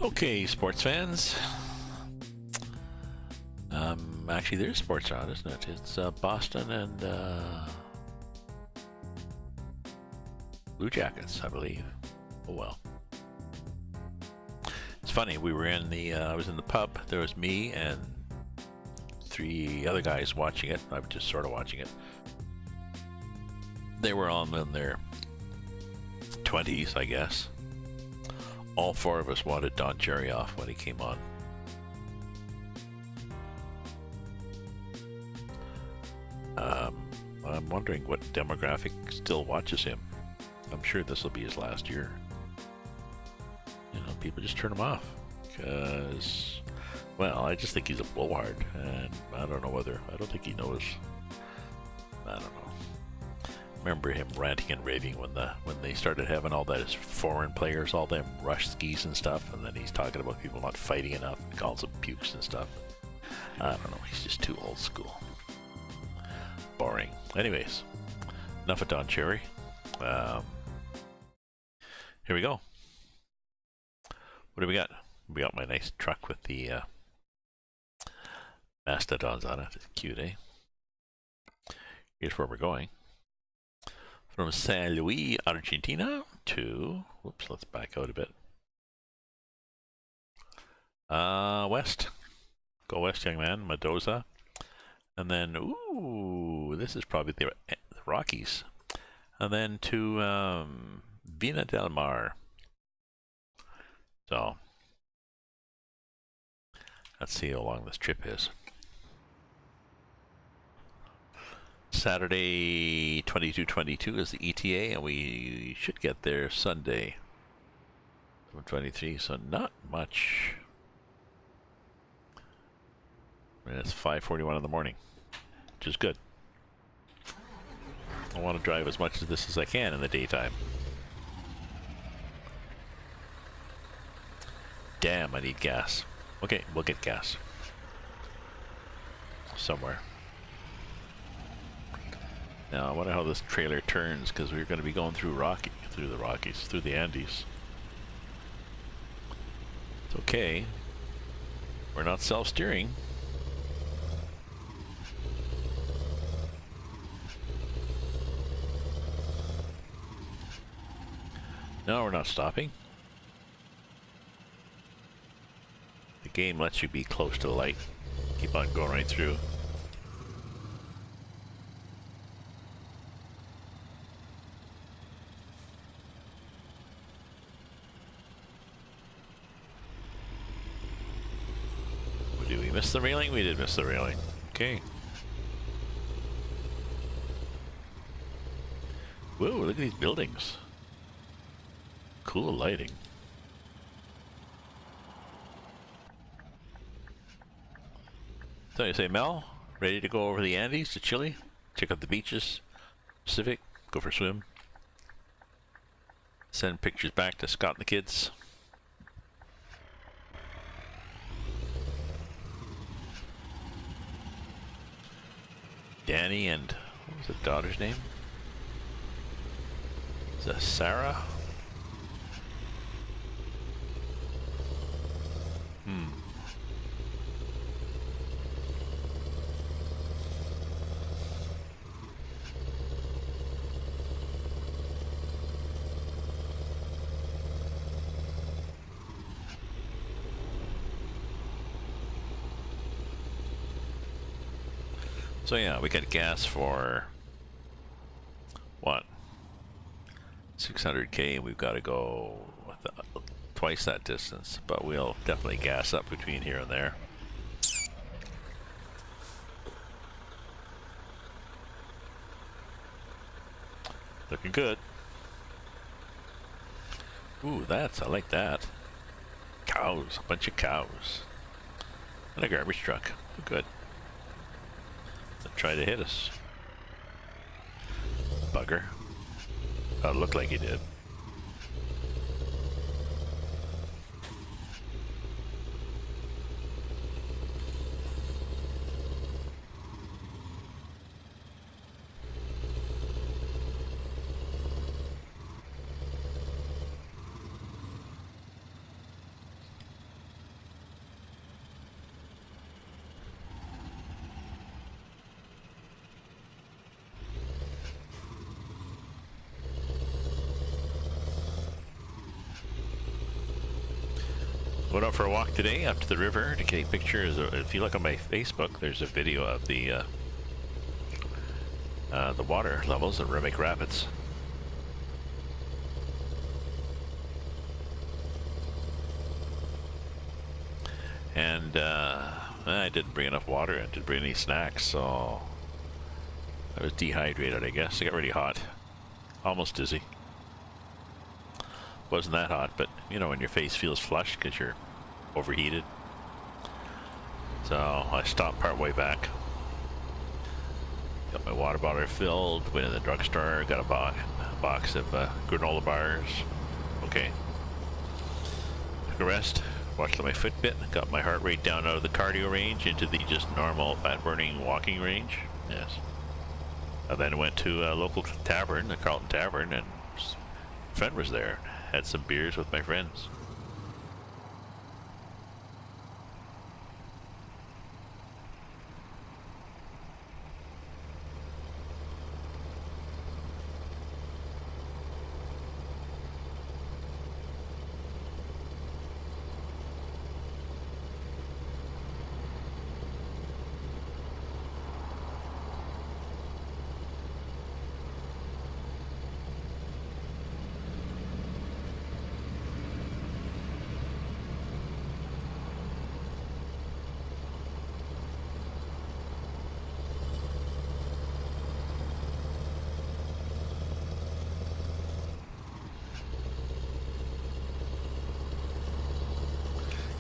Okay, sports fans. Actually, there's sports on, isn't it? It's Boston and Blue Jackets, I believe. Oh well. It's funny. We were in the. I was in the pub. There was me and 3 other guys watching it. I was just sort of watching it. They were on in their 20s, I guess. All 4 of us wanted Don Cherry off when he came on. I'm wondering what demographic still watches him. I'm sure this will be his last year. You know, people just turn him off because, well, I just think he's a blowhard, and I don't know whether, I don't think he knows. I don't know. Remember him ranting and raving when they started having all those foreign players, all them rush skis and stuff, and then he's talking about people not fighting enough, and calls them pukes and stuff. I don't know, he's just too old school. Boring. Anyways, enough of Don Cherry. Here we go. What do we got? We got my nice truck with the mastodons on it. It's cute, eh? Here's where we're going. From San Luis, Argentina to, whoops, let's back out a bit. West. Go west, young man. Mendoza. And then, ooh, this is probably the Rockies. And then to Vina del Mar. So, let's see how long this trip is. Saturday 22:22 is the ETA, and we should get there Sunday 23, so not much. And it's 5:41 in the morning, which is good. I want to drive as much of this as I can in the daytime. Damn, I need gas. Okay, we'll get gas somewhere. Now I wonder how this trailer turns, because we're going to be going through the Rockies, through the Andes. It's okay. We're not self-steering. No, we're not stopping. The game lets you be close to the light. Keep on going right through. Did we miss the railing? We did miss the railing. Okay. Whoa, look at these buildings. Cool lighting. So you say, Mel, ready to go over the Andes to Chile? Check out the beaches, Pacific, go for a swim. Send pictures back to Scott and the kids. Danny and, what was the daughter's name? Is that Sarah? So yeah, we got gas for what? 600k. We've got to go twice that distance, but we'll definitely gas up between here and there. Looking good. Ooh, I like that. Cows, a bunch of cows. And a garbage truck. Good. Try to hit us. Bugger. Oh, it looked like he did. Went out for a walk today up to the river to take pictures. If you look on my Facebook, there's a video of the water levels at Remick Rapids. And I didn't bring enough water. I didn't bring any snacks, so I was dehydrated, I guess. I got really hot, almost dizzy. Wasn't that hot, but you know when your face feels flushed because you're overheated. So I stopped part way back. Got my water bottle filled, went in the drugstore, got a box of granola bars. Okay. Took a rest, watched my Fitbit, got my heart rate down out of the cardio range into the just normal fat burning walking range. Yes. I then went to a local tavern, the Carlton Tavern, and a friend was there. Had some beers with my friends.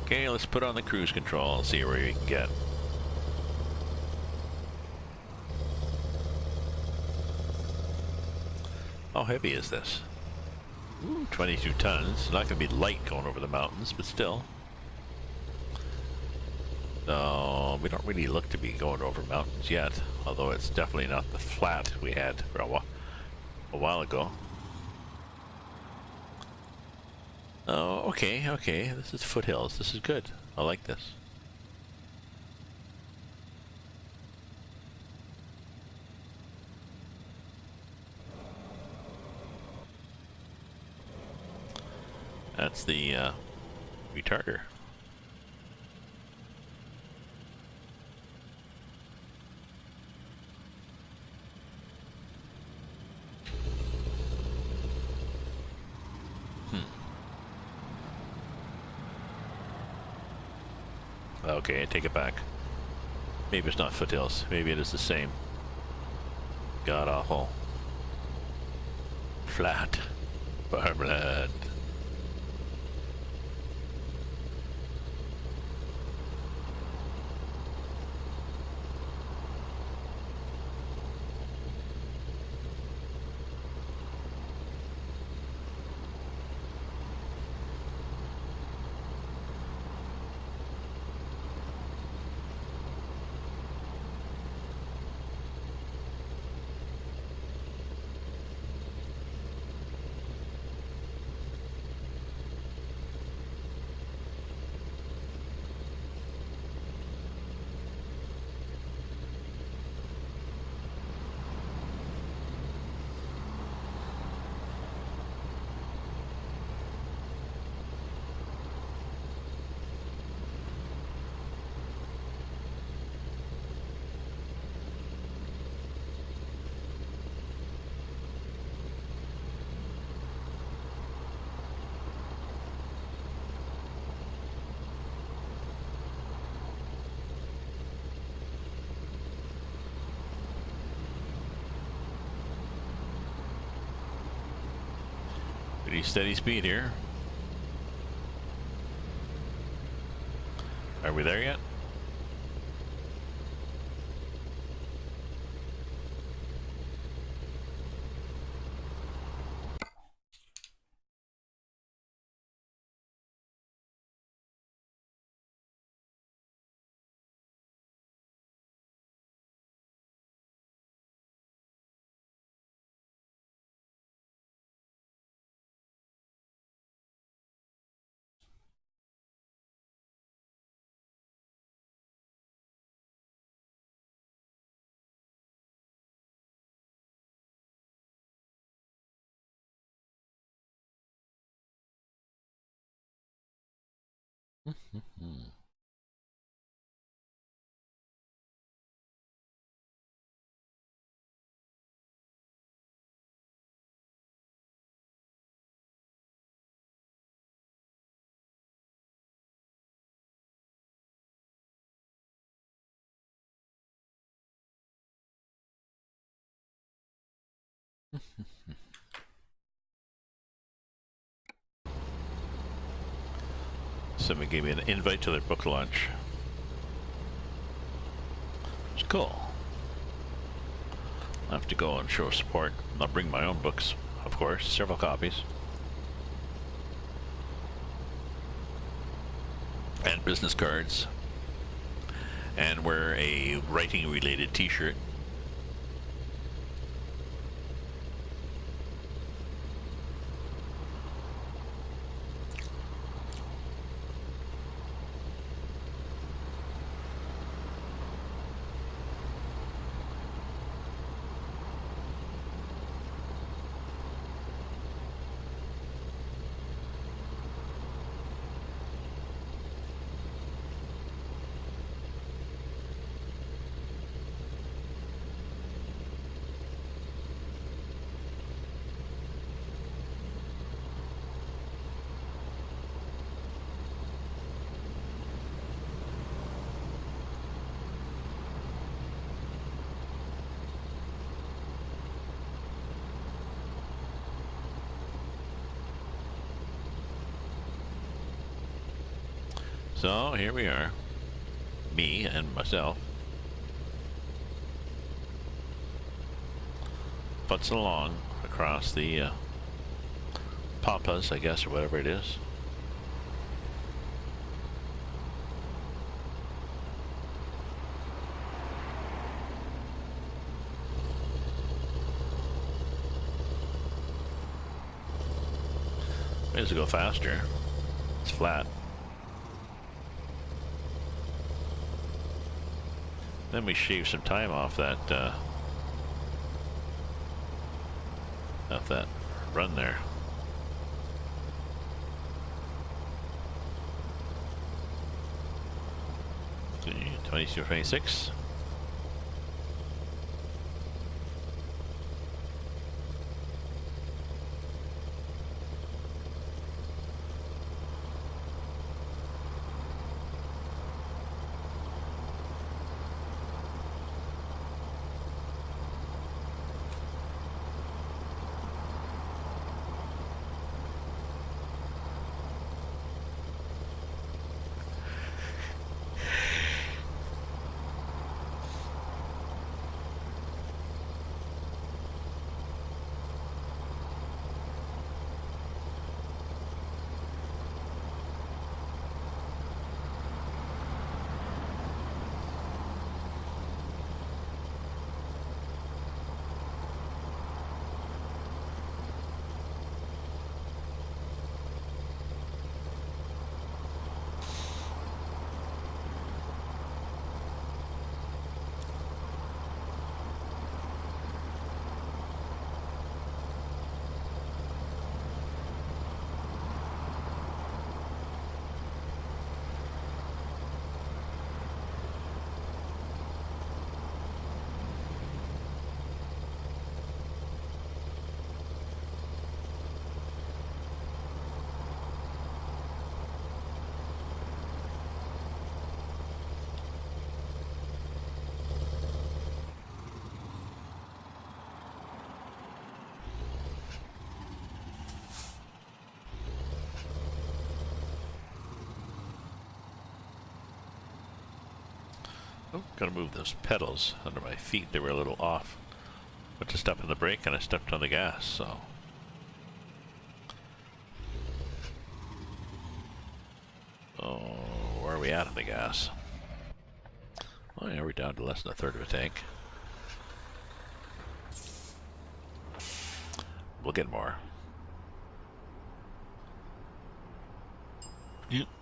Okay, let's put on the cruise control and see where we can get. How heavy is this? Ooh, 22 tons. Not going to be light going over the mountains, but still. So, we don't really look to be going over mountains yet, although it's definitely not the flat we had for a while ago. Oh, okay, okay. This is foothills. This is good. I like this. That's the retarder. Okay, I take it back. Maybe it's not foothills. Maybe it is the same. God awful. Flat. Farmland. Pretty steady speed here. Are we there yet? Somebody gave me an invite to their book launch. It's cool. I have to go and show support. I'll bring my own books, of course, several copies. And business cards. And wear a writing related t-shirt. So here we are, me and myself, putzing along across the pampas, I guess, or whatever it is. May as well go faster. It's flat. Then we shave some time off that run there. Okay, 22, 26. Oh, gotta move those pedals under my feet. They were a little off. Went to step on the brake and I stepped on the gas, so. Oh, where are we at on the gas? Oh yeah, we're down to less than a third of a tank. We'll get more.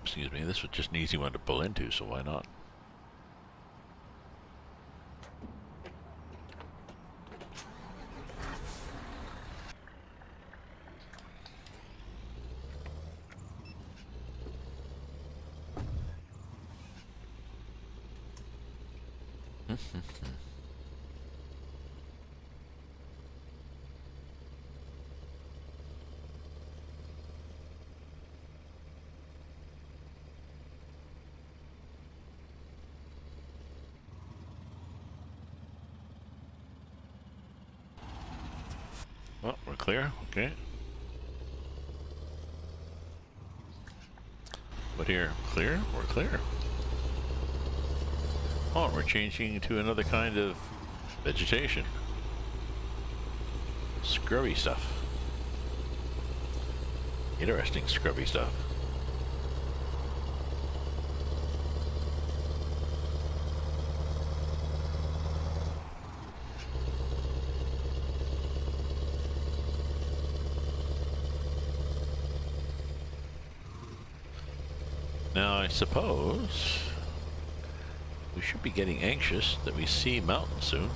Excuse me, this was just an easy one to pull into, so why not? Oh, we're clear. Okay. But here, clear? We're clear. Oh, we're changing to another kind of vegetation. Scrubby stuff. Interesting scrubby stuff. Now, I suppose we should be getting anxious that we see mountains soon.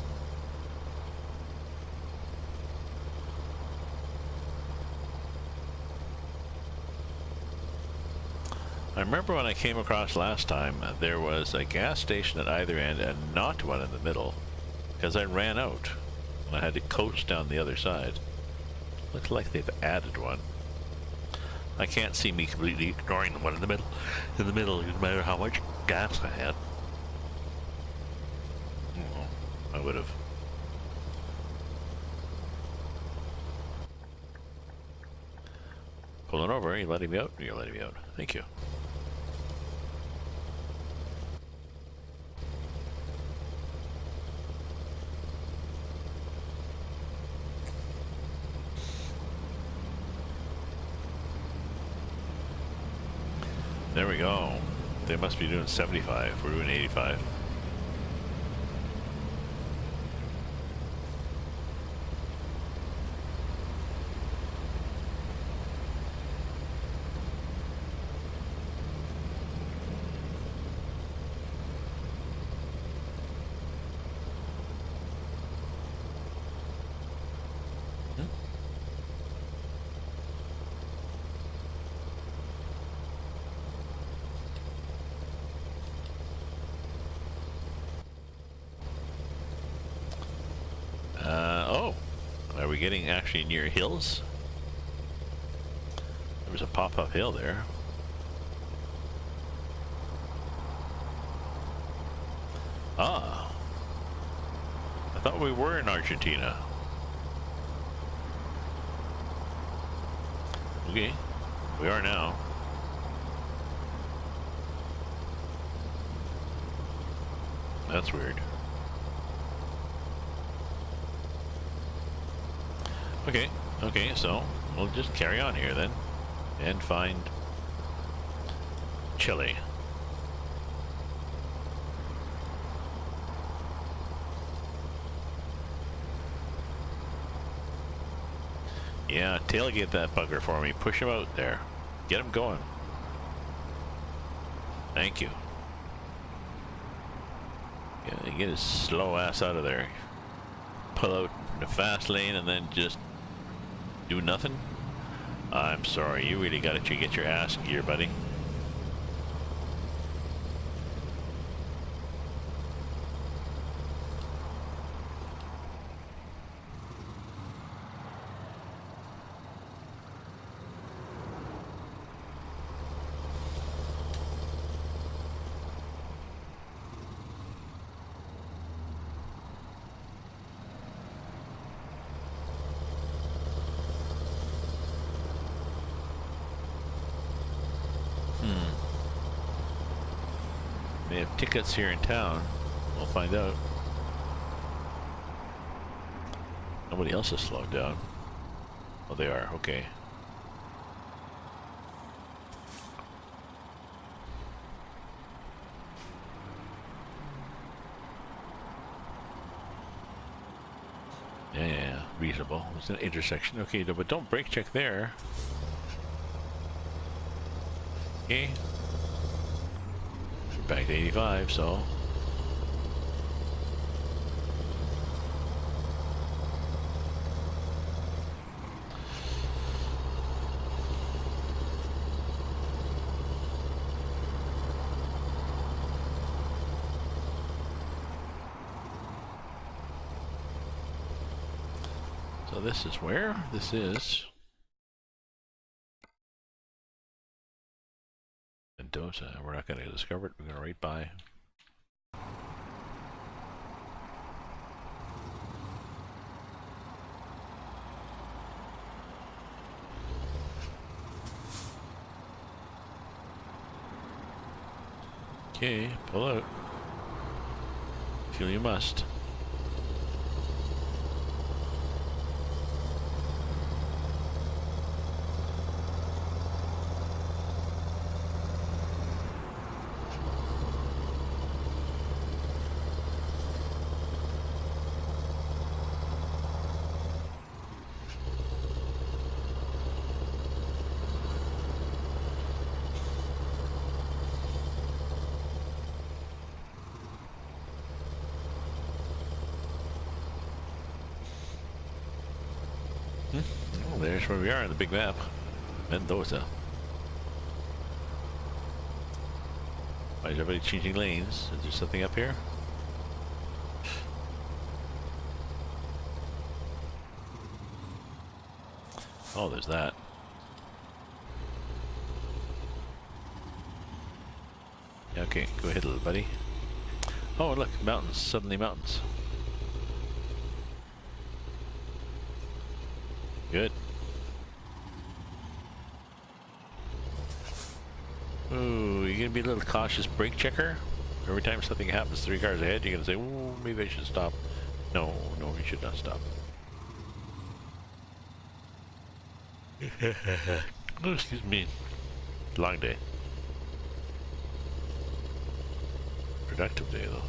I remember when I came across last time, there was a gas station at either end and not one in the middle, because I ran out and I had to coast down the other side. Looks like they've added one. I can't see me completely ignoring the one in the middle. In the middle, no matter how much gas I had. I would have. Pulling over, are you letting me out? You're letting me out. Thank you. There we go. They must be doing 75. We're doing 85. Oh, are we getting actually near hills? There was a pop-up hill there. Ah, I thought we were in Argentina. Okay, we are now. That's weird. Okay, so we'll just carry on here then and find Chile. Yeah, tailgate that bugger for me. Push him out there. Get him going. Thank you. Yeah, get his slow ass out of there. Pull out in the fast lane and then just do nothing? I'm sorry, you really gotta get your ass in gear, buddy. They have tickets here in town. We'll find out. Nobody else has slowed down. Oh, they are. Okay. Yeah, reasonable. It's an intersection. Okay, but don't brake check there. Okay. Back to 85, so. So this is where? This is Mendoza. We're not going to discover it. We're going to right by. Okay, pull out. Feel you must. Oh, there's where we are on the big map. Mendoza. Why is everybody changing lanes? Is there something up here? Oh, there's that. Yeah, okay, go ahead, little buddy. Oh, look, mountains. Suddenly mountains. Good. Ooh, you're gonna be a little cautious brake checker? Every time something happens 3 cars ahead, you're gonna say, ooh, maybe I should stop. No, no, you should not stop. Oh, excuse me. Long day. Productive day, though.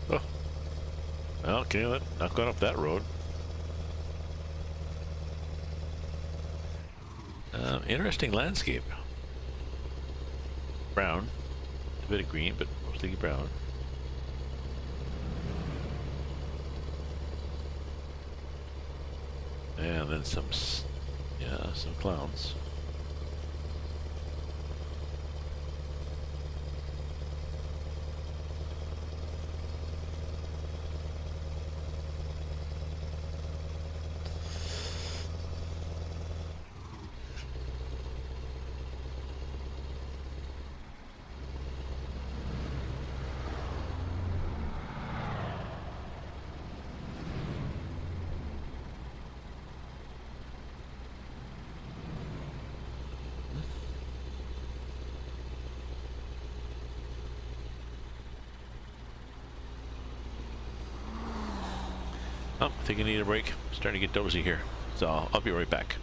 Oh. Well, okay, not going up that road. Interesting landscape. Brown. A bit of green, but mostly brown. And then some clouds. Oh, I think I need a break. Starting to get dozy here. So I'll be right back.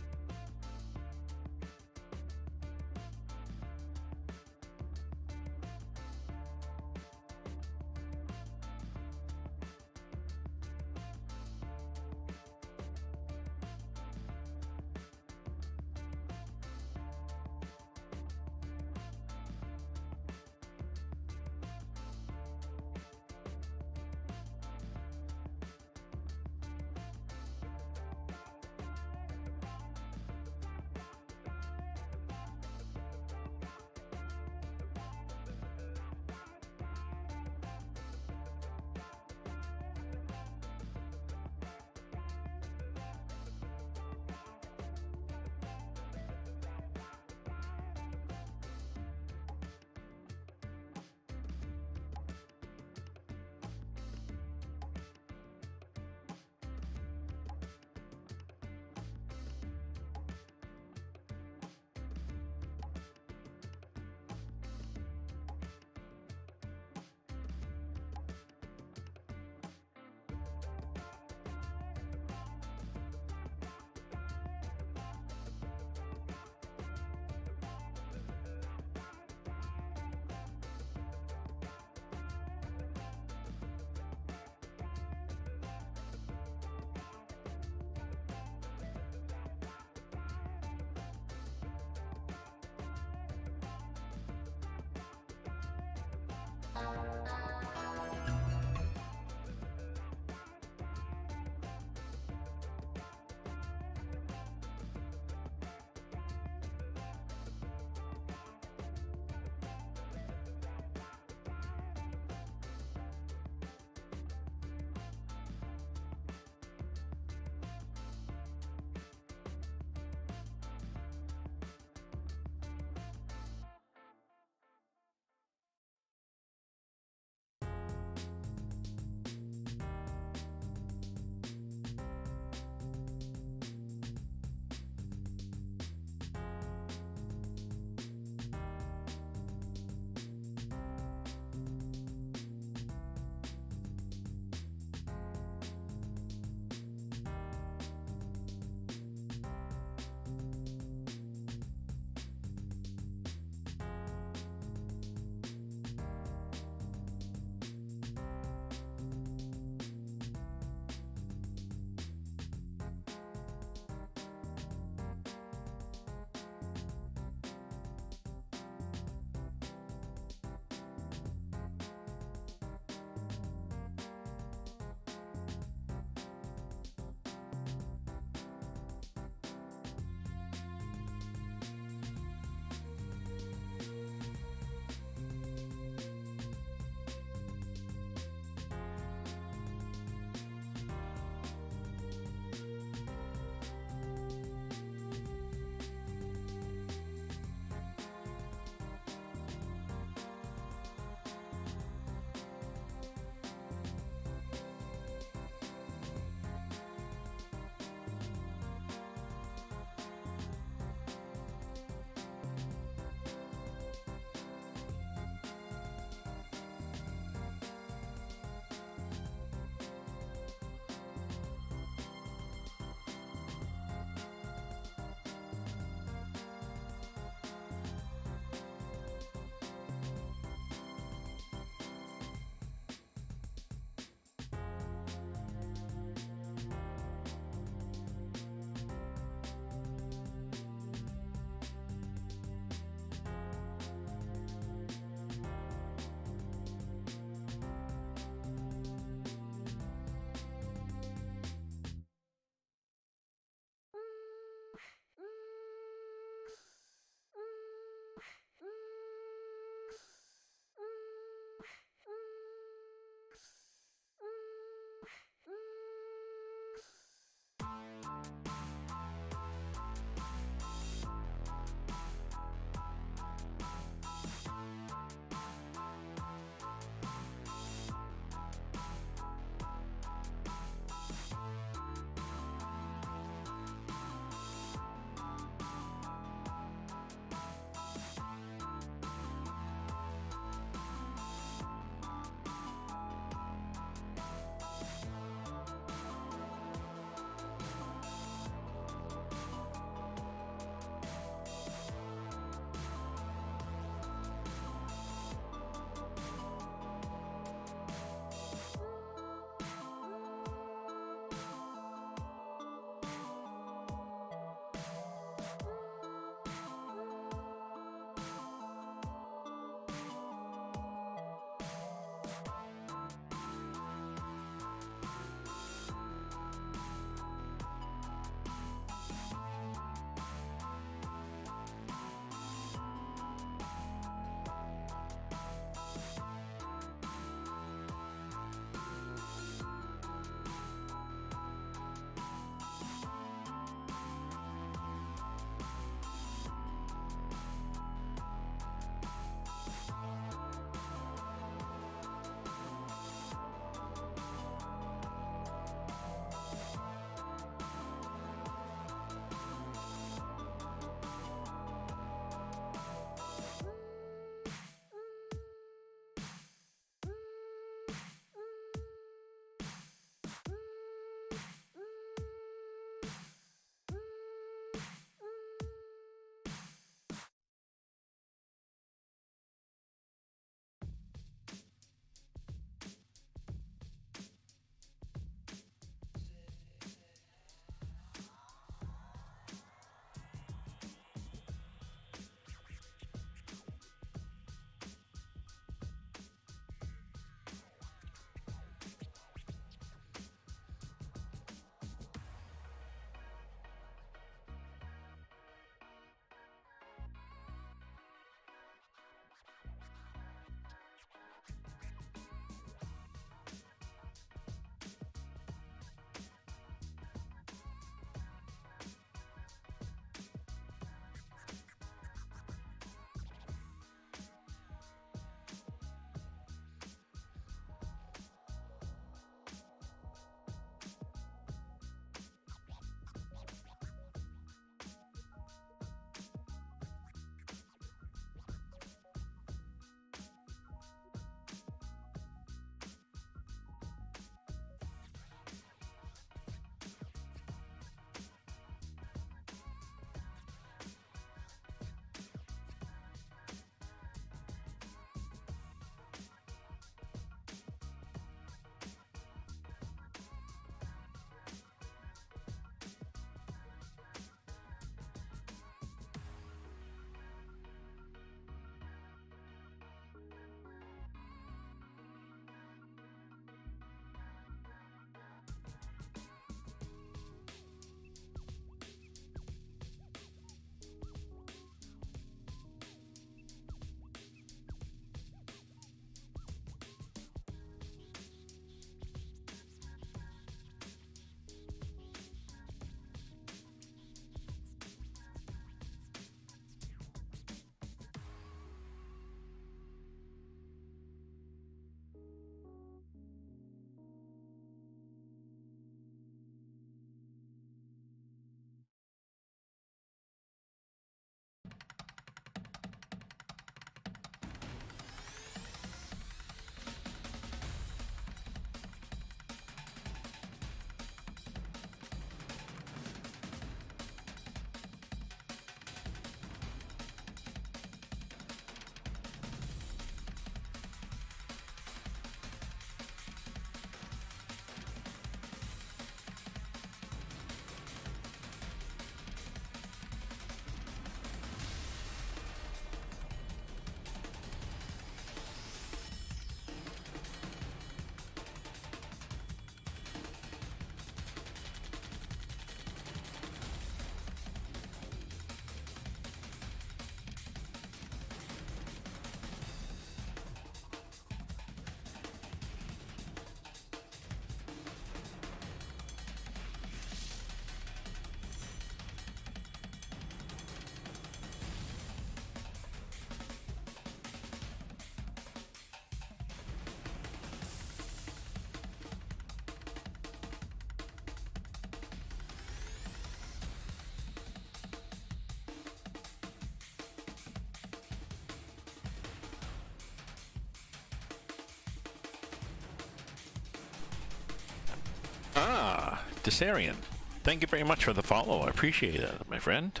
Desarian, thank you very much for the follow. I appreciate it, my friend.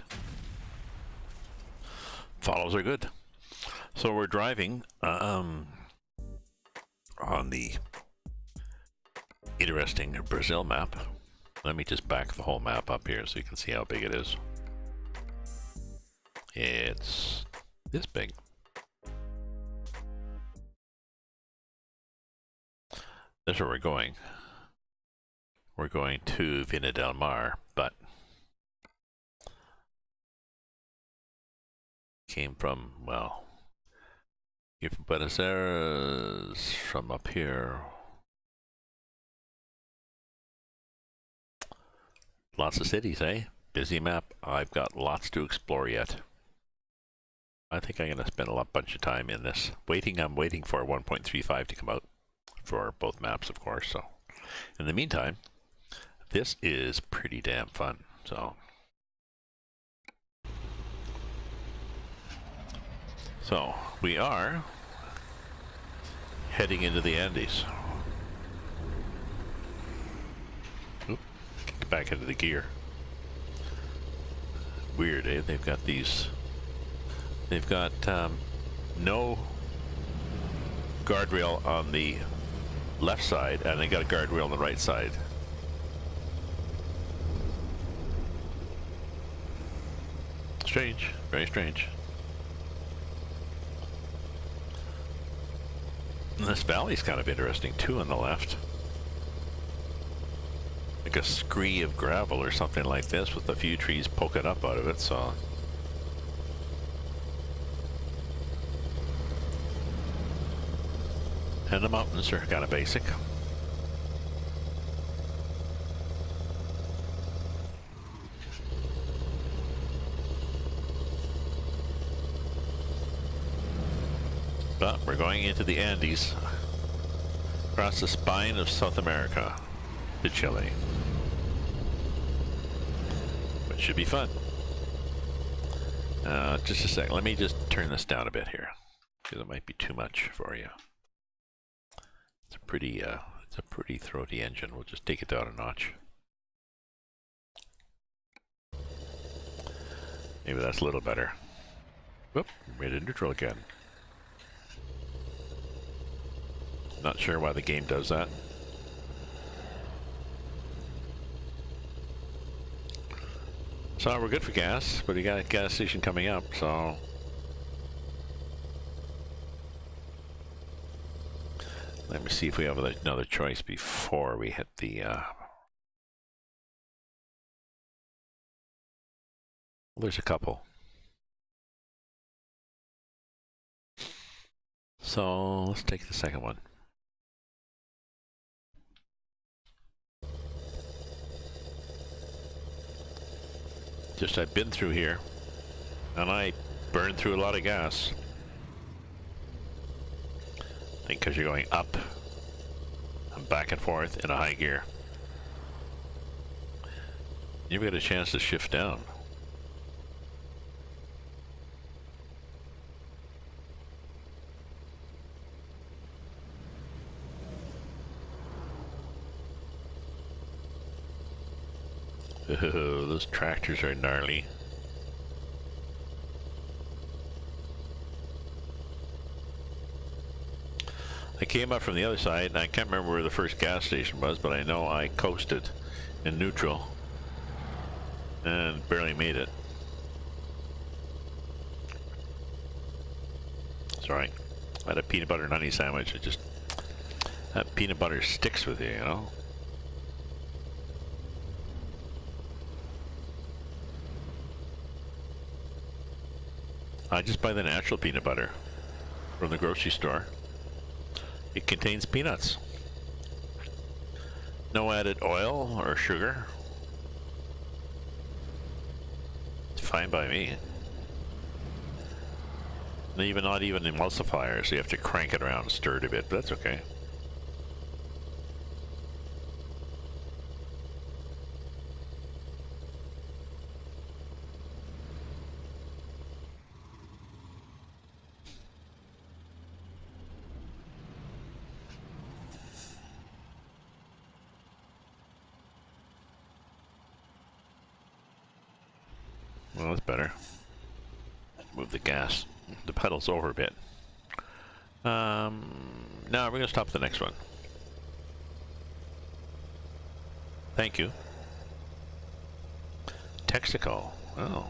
Follows are good. So we're driving on the interesting Brazil map. Let me just back the whole map up here so you can see how big it is. It's this big. That's where we're going. We're going to Vina del Mar, but came from, well, you're from Buenos Aires, from up here. Lots of cities, eh? Busy map. I've got lots to explore yet. I think I'm going to spend a bunch of time in this. I'm waiting for 1.35 to come out for both maps, of course. So, in the meantime, this is pretty damn fun. So we are heading into the Andes. Oop, kick back into the gear. Weird, eh? They've got these. They've got no guardrail on the left side, and they got a guardrail on the right side. Strange, very strange. And this valley's kind of interesting too on the left. Like a scree of gravel or something like this with a few trees poking up out of it, so. And the mountains are kind of basic. But we're going into the Andes, across the spine of South America to Chile, which should be fun. Just a sec, let me just turn this down a bit here, because it might be too much for you. It's a pretty throaty engine. We'll just take it down a notch. Maybe that's a little better. Whoop, made it neutral again. Not sure why the game does that. So we're good for gas, but we got a gas station coming up, so. Let me see if we have another choice before we hit the, well, there's a couple. So let's take the second one. Just I've been through here, and I burned through a lot of gas. I think because you're going up and back and forth in a high gear. You've got a chance to shift down. Oh, those tractors are gnarly. I came up from the other side, and I can't remember where the first gas station was, but I know I coasted in neutral and barely made it. Sorry, I had a peanut butter and honey sandwich. It just, that peanut butter sticks with you, you know? I just buy the natural peanut butter from the grocery store. It contains peanuts. No added oil or sugar. It's fine by me. And even not even emulsifier, so you have to crank it around and stir it a bit, but that's okay. Well, that's better. Move the gas, the pedals over a bit. Now we're going to stop at the next one. Thank you. Texaco. Oh.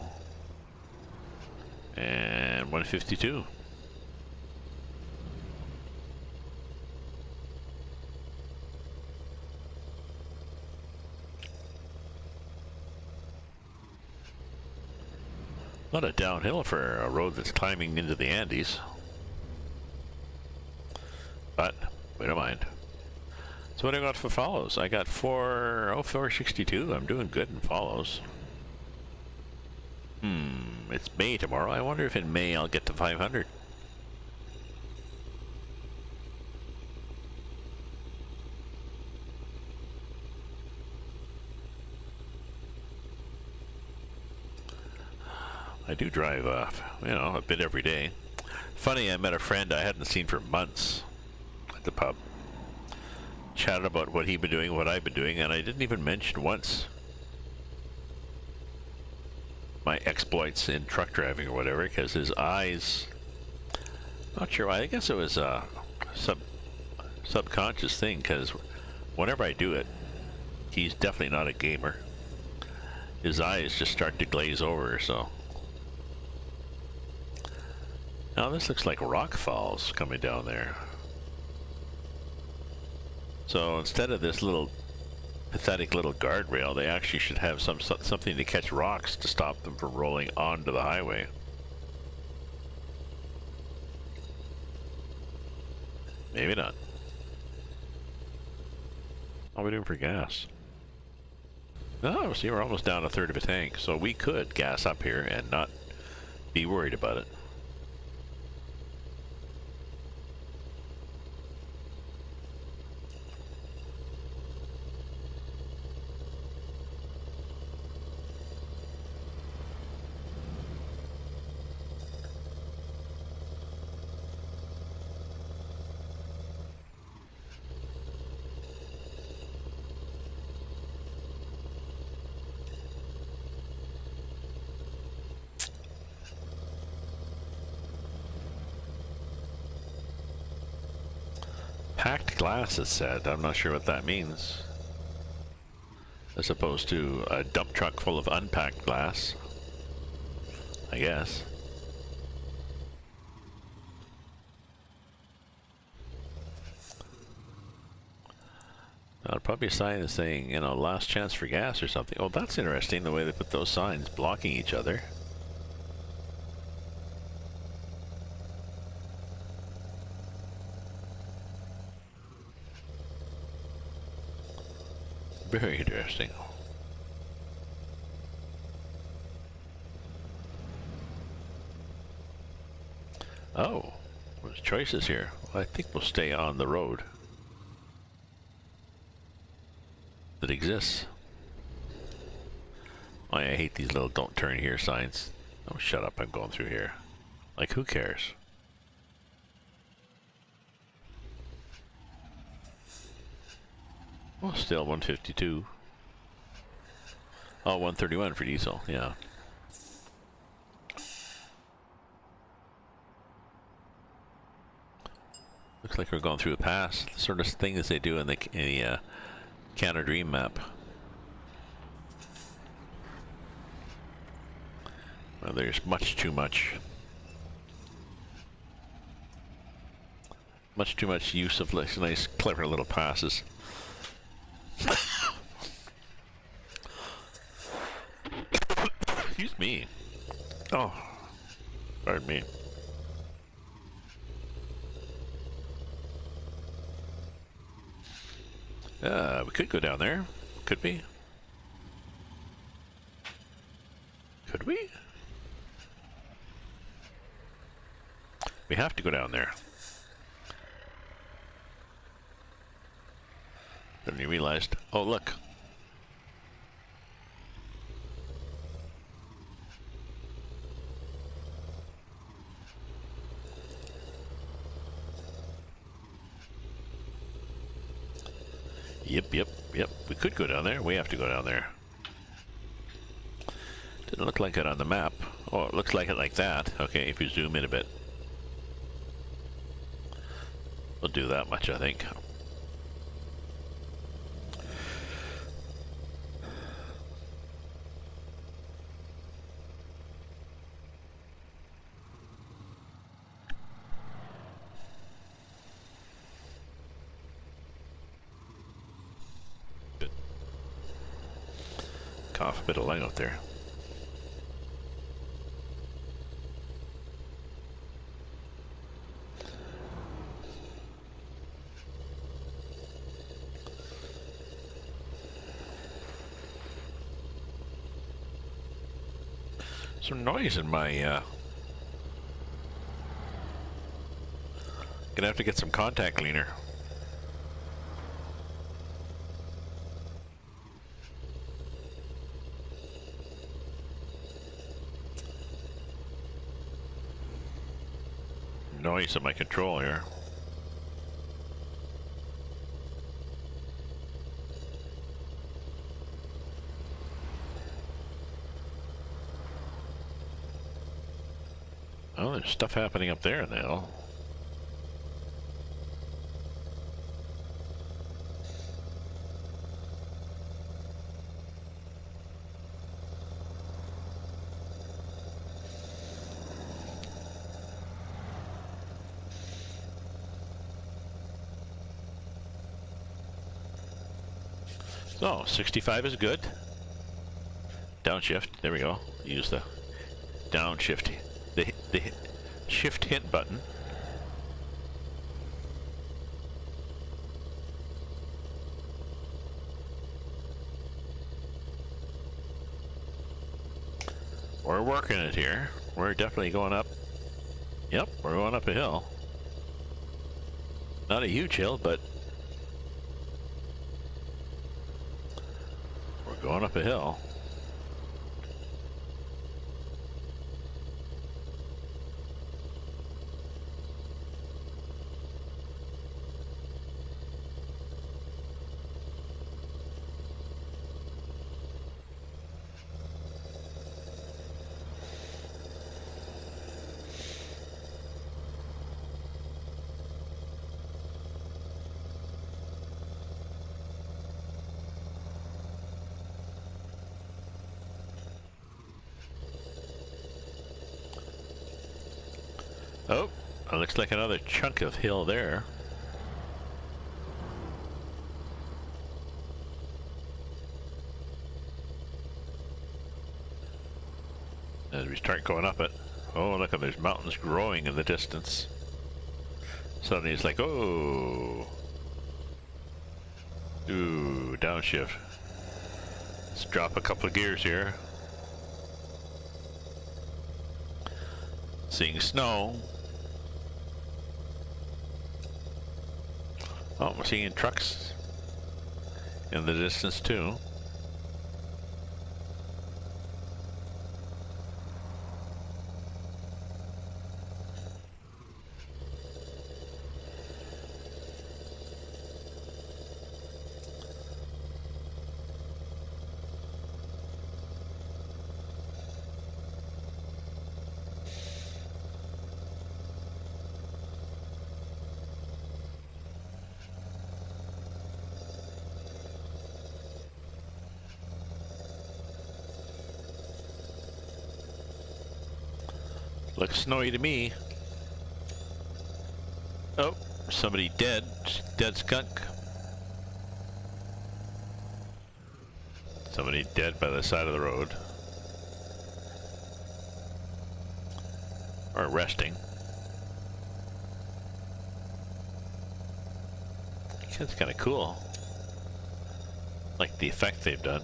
And 152. Not a downhill for a road that's climbing into the Andes. But we don't mind. So what do I got for follows? I got 462. I'm doing good in follows. It's May tomorrow. I wonder if in May I'll get to 500. I do drive, you know, a bit every day. Funny, I met a friend I hadn't seen for months at the pub. Chatted about what he'd been doing, what I've been doing, and I didn't even mention once my exploits in truck driving or whatever, because his eyes, not sure why, I guess it was a subconscious thing, because whenever I do it, he's definitely not a gamer. His eyes just start to glaze over, so. Now this looks like rock falls coming down there. So instead of this little pathetic little guardrail, they actually should have something to catch rocks to stop them from rolling onto the highway. Maybe not. What are we doing for gas? Oh, see, we're almost down a third of a tank, so we could gas up here and not be worried about it. Packed glass, it said. I'm not sure what that means. As opposed to a dump truck full of unpacked glass, I guess. That'll probably be a sign saying, you know, last chance for gas or something. Oh, that's interesting, the way they put those signs blocking each other. Very interesting. Oh, there's choices here. Well, I think we'll stay on the road that exists. Oh, I hate these little "don't turn here" signs. Oh, shut up, I'm going through here. Like, who cares? Well, still 152. Oh, 131 for diesel, yeah. Looks like we're going through a pass. The sort of thing as they do in the Canada Dream map. Well, there's much too much use of nice, clever little passes. Excuse me. Oh, pardon me. We could go down there. Could we? Could we? We have to go down there. Then you realized, oh look. Yep. We could go down there. We have to go down there. Didn't look like it on the map. Oh, it looks like it like that. Okay, if you zoom in a bit. We'll do that much, I think. Good. Cough a bit of light out there. Some noise in my, gonna have to get some contact cleaner. Noise in my control here. Oh, there's stuff happening up there now. So, 65 is good. Downshift, there we go. Use the downshift. The shift hint button. We're working it here. We're definitely going up. Yep, we're going up a hill. Not a huge hill, but we're going up a hill. Oh, it looks like another chunk of hill there. As we start going up it, oh look, there's mountains growing in the distance. Suddenly it's like, oh, ooh, downshift. Let's drop a couple of gears here. Seeing snow. Oh, we're seeing trucks in the distance too. Looks snowy to me. Oh, somebody dead. Dead skunk. Somebody dead by the side of the road. Or resting. It's kind of cool. Like the effect they've done.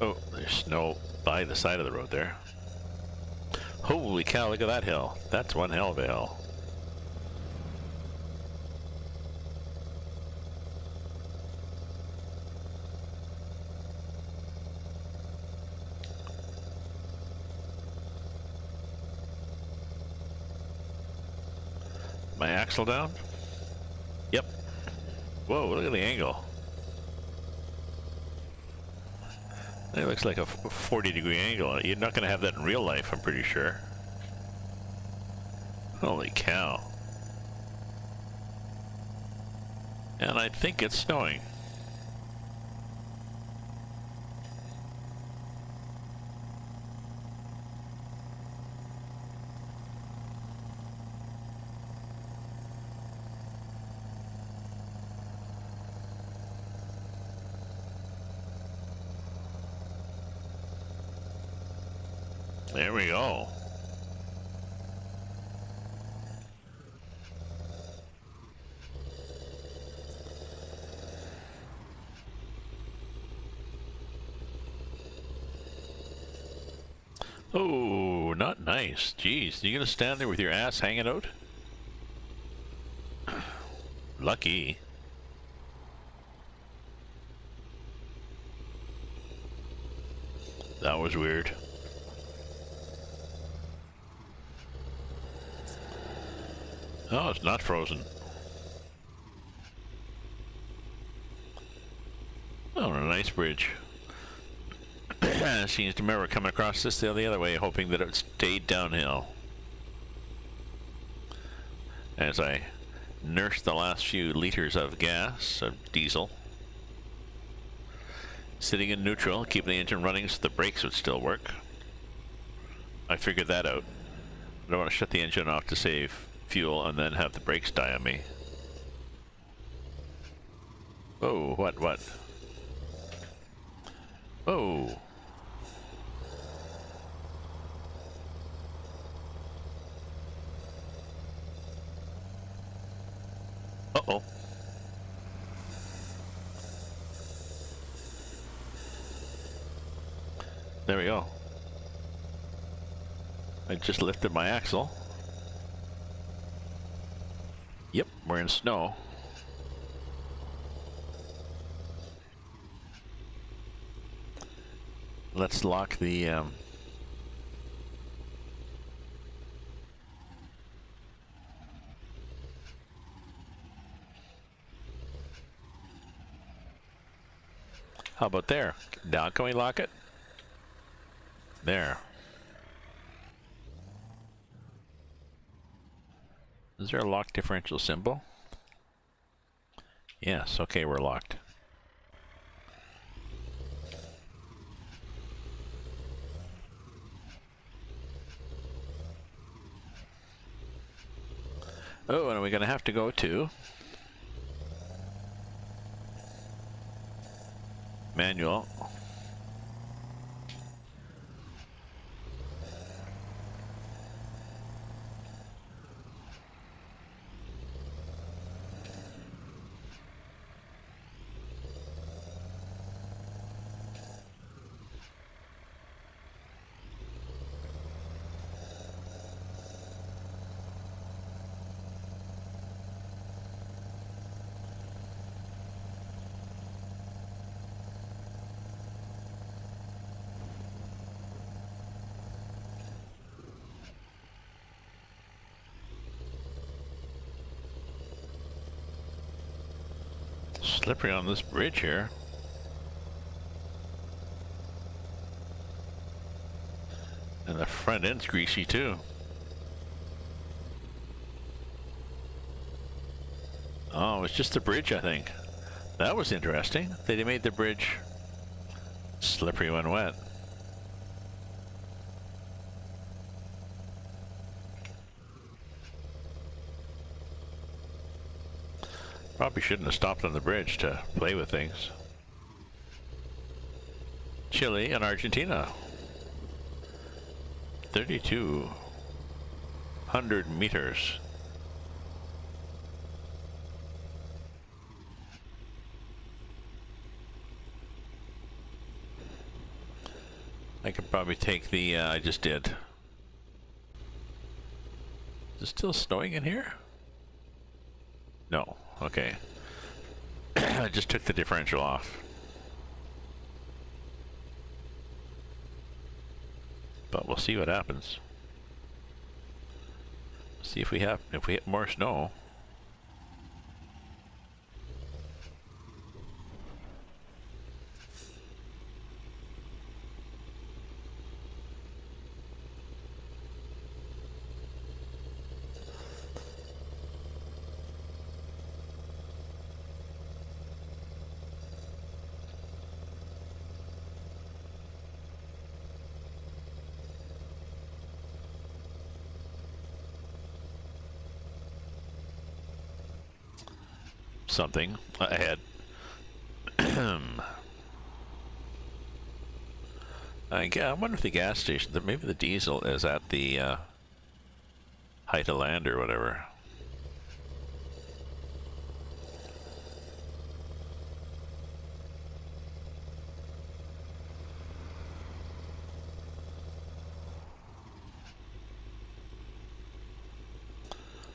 Oh, there's snow by the side of the road there. Holy cow, look at that hill. That's one hell of a hill. My axle down? Yep. Whoa, look at the angle. It looks like a 40-degree angle. You're not going to have that in real life, I'm pretty sure. Holy cow. And I think it's snowing. There we go. Oh, not nice. Jeez, you gonna stand there with your ass hanging out? Lucky. That was weird. Oh, it's not frozen. Oh, a nice bridge. Seems to remember coming across this the other way, hoping that it stayed downhill. As I nursed the last few liters of gas, of diesel. Sitting in neutral, keeping the engine running so the brakes would still work. I figured that out. I don't want to shut the engine off to save fuel and then have the brakes die on me. Whoa, what? Whoa. Uh-oh. There we go. I just lifted my axle. Yep, we're in snow. Let's lock the how about there? Now can we lock it? There. Is there a lock differential symbol? Yes, okay, we're locked. Oh, and we're going to have to go to manual. Slippery on this bridge here. And the front end's greasy too. Oh, it's just the bridge, I think. That was interesting. They made the bridge slippery when wet. Probably shouldn't have stopped on the bridge to play with things. Chile and Argentina. 3,200 meters. I could probably take the, I just did. Is it still snowing in here? No. Okay. I just took the differential off. But we'll see what happens. See if we hit more snow. something ahead. I wonder if the gas station, maybe the diesel is at the height of land or whatever.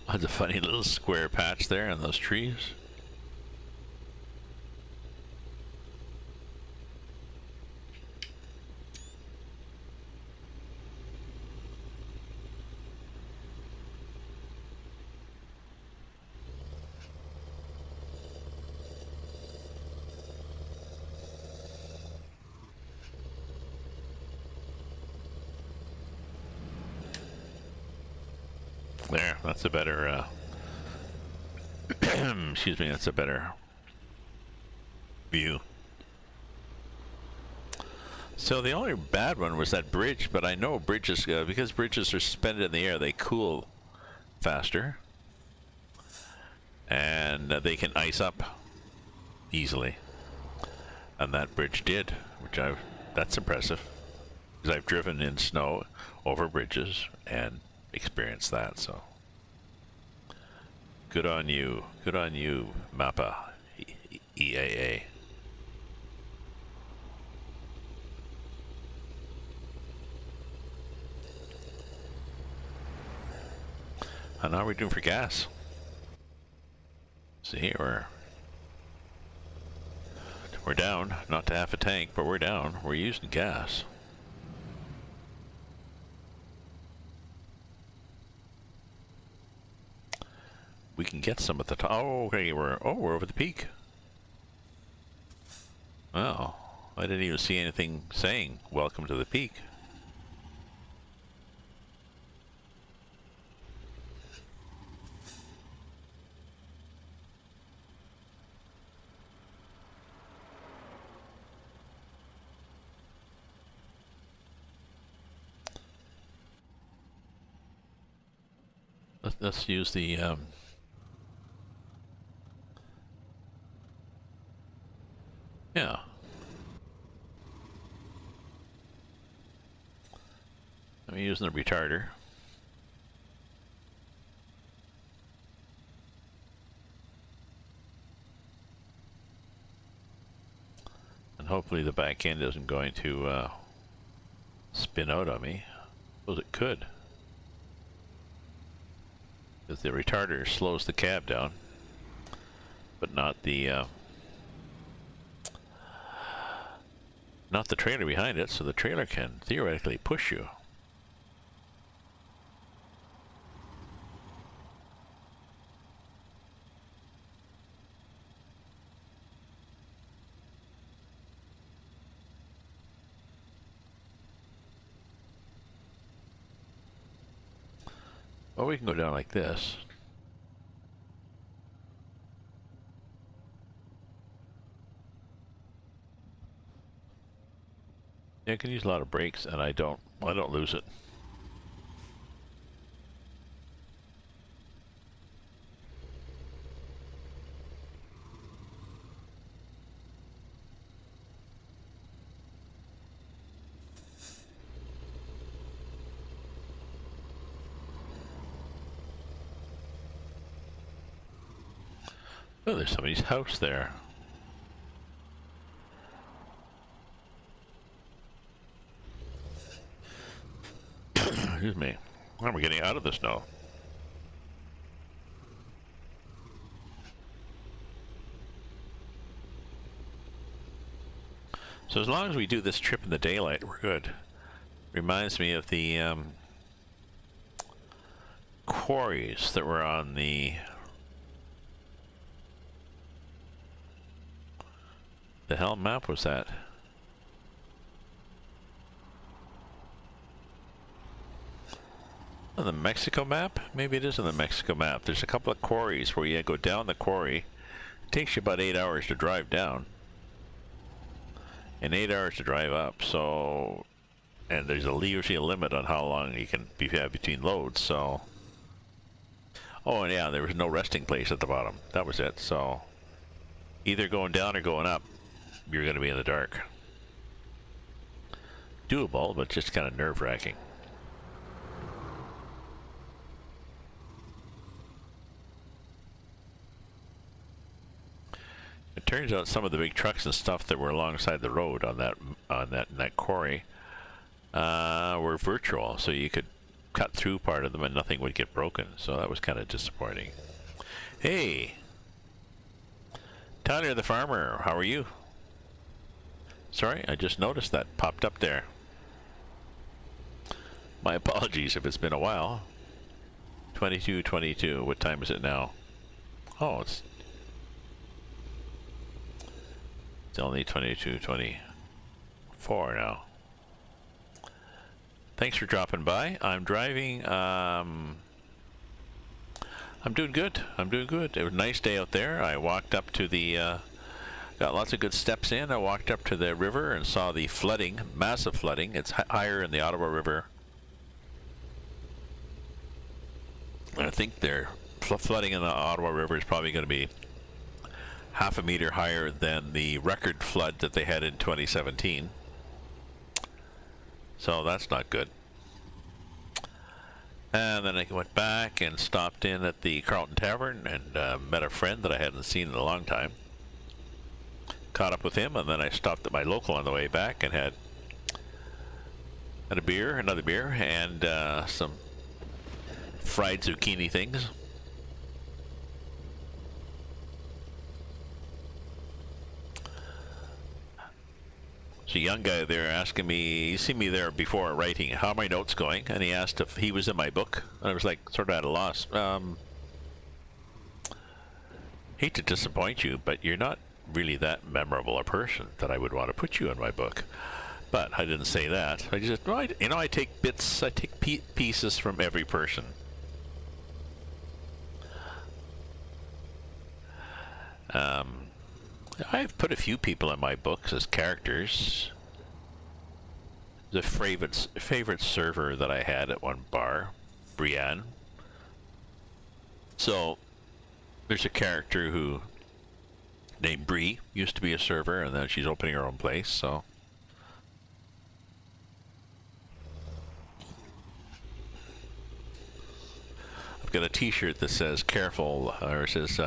That's a funny little square patch there in those trees. There, that's a better, excuse me, that's a better view. So the only bad one was that bridge, but I know bridges, because bridges are suspended in the air, they cool faster. And they can ice up easily. And that bridge did, which that's impressive. Because I've driven in snow over bridges and experienced that, so good on you, MAPA EAA. And how are we doing for gas? See, we're down, not to half a tank, but we're down. We're using gas. We can get some at the top. Oh, okay, we're over the peak. Oh, I didn't even see anything saying welcome to the peak. Let's use the yeah. I'm using the retarder. And hopefully the back end isn't going to spin out on me. Suppose it could. Because the retarder slows the cab down, but not the trailer behind it, so the trailer can theoretically push you. Well, we can go down like this. Yeah, I can use a lot of brakes, and I don't lose it. Oh, there's somebody's house there. Excuse me. Well, we're getting out of the snow. So as long as we do this trip in the daylight, we're good. Reminds me of the quarries that were on the hell map was that? On the Mexico map? Maybe it is on the Mexico map. There's a couple of quarries where you go down the quarry. It takes you about 8 hours to drive down. And 8 hours to drive up, so... And there's usually a limit on how long you can have between loads, so... Oh, and yeah, there was no resting place at the bottom. That was it, so... either going down or going up, you're going to be in the dark. Doable, but just kind of nerve-wracking. It turns out some of the big trucks and stuff that were alongside the road on that quarry were virtual, so you could cut through part of them and nothing would get broken. So that was kind of disappointing. Hey, Tyler the farmer, how are you? Sorry, I just noticed that popped up there. My apologies if it's been a while. 22:22. What time is it now? Oh, it's only 22:24 now. Thanks for dropping by. I'm driving. I'm doing good. I'm doing good. It was a nice day out there. I walked up to the. Got lots of good steps in. I walked up to the river and saw the flooding, massive flooding. It's higher in the Ottawa River. And I think their flooding in the Ottawa River is probably going to be half a meter higher than the record flood that they had in 2017. So that's not good. And then I went back and stopped in at the Carlton Tavern and met a friend that I hadn't seen in a long time. Caught up with him, and then I stopped at my local on the way back and had a beer, another beer, and some fried zucchini things. There's a young guy there asking me, he's seen me there before writing, how are my notes going? And he asked if he was in my book. And I was like, sort of at a loss. Hate to disappoint you, but you're not really that memorable a person that I would want to put you in my book. But I didn't say that. I just, well, I take bits, I take pieces from every person. I've put a few people in my books as characters. The favorite server that I had at one bar, Brienne. So there's a character who named Bree, used to be a server, and then she's opening her own place. So I've got a T-shirt that says "Careful," or it says.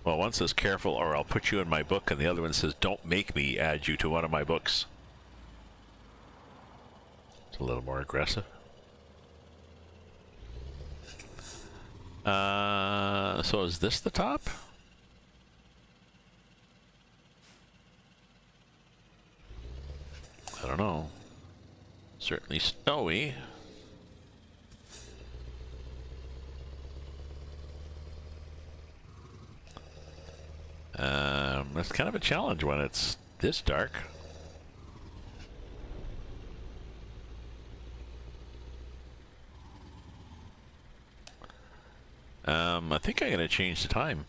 Well, one says careful or I'll put you in my book, and the other one says don't make me add you to one of my books. It's a little more aggressive. So is this the top? I don't know. Certainly snowy. That's kind of a challenge when it's this dark. I think I'm going to change the time.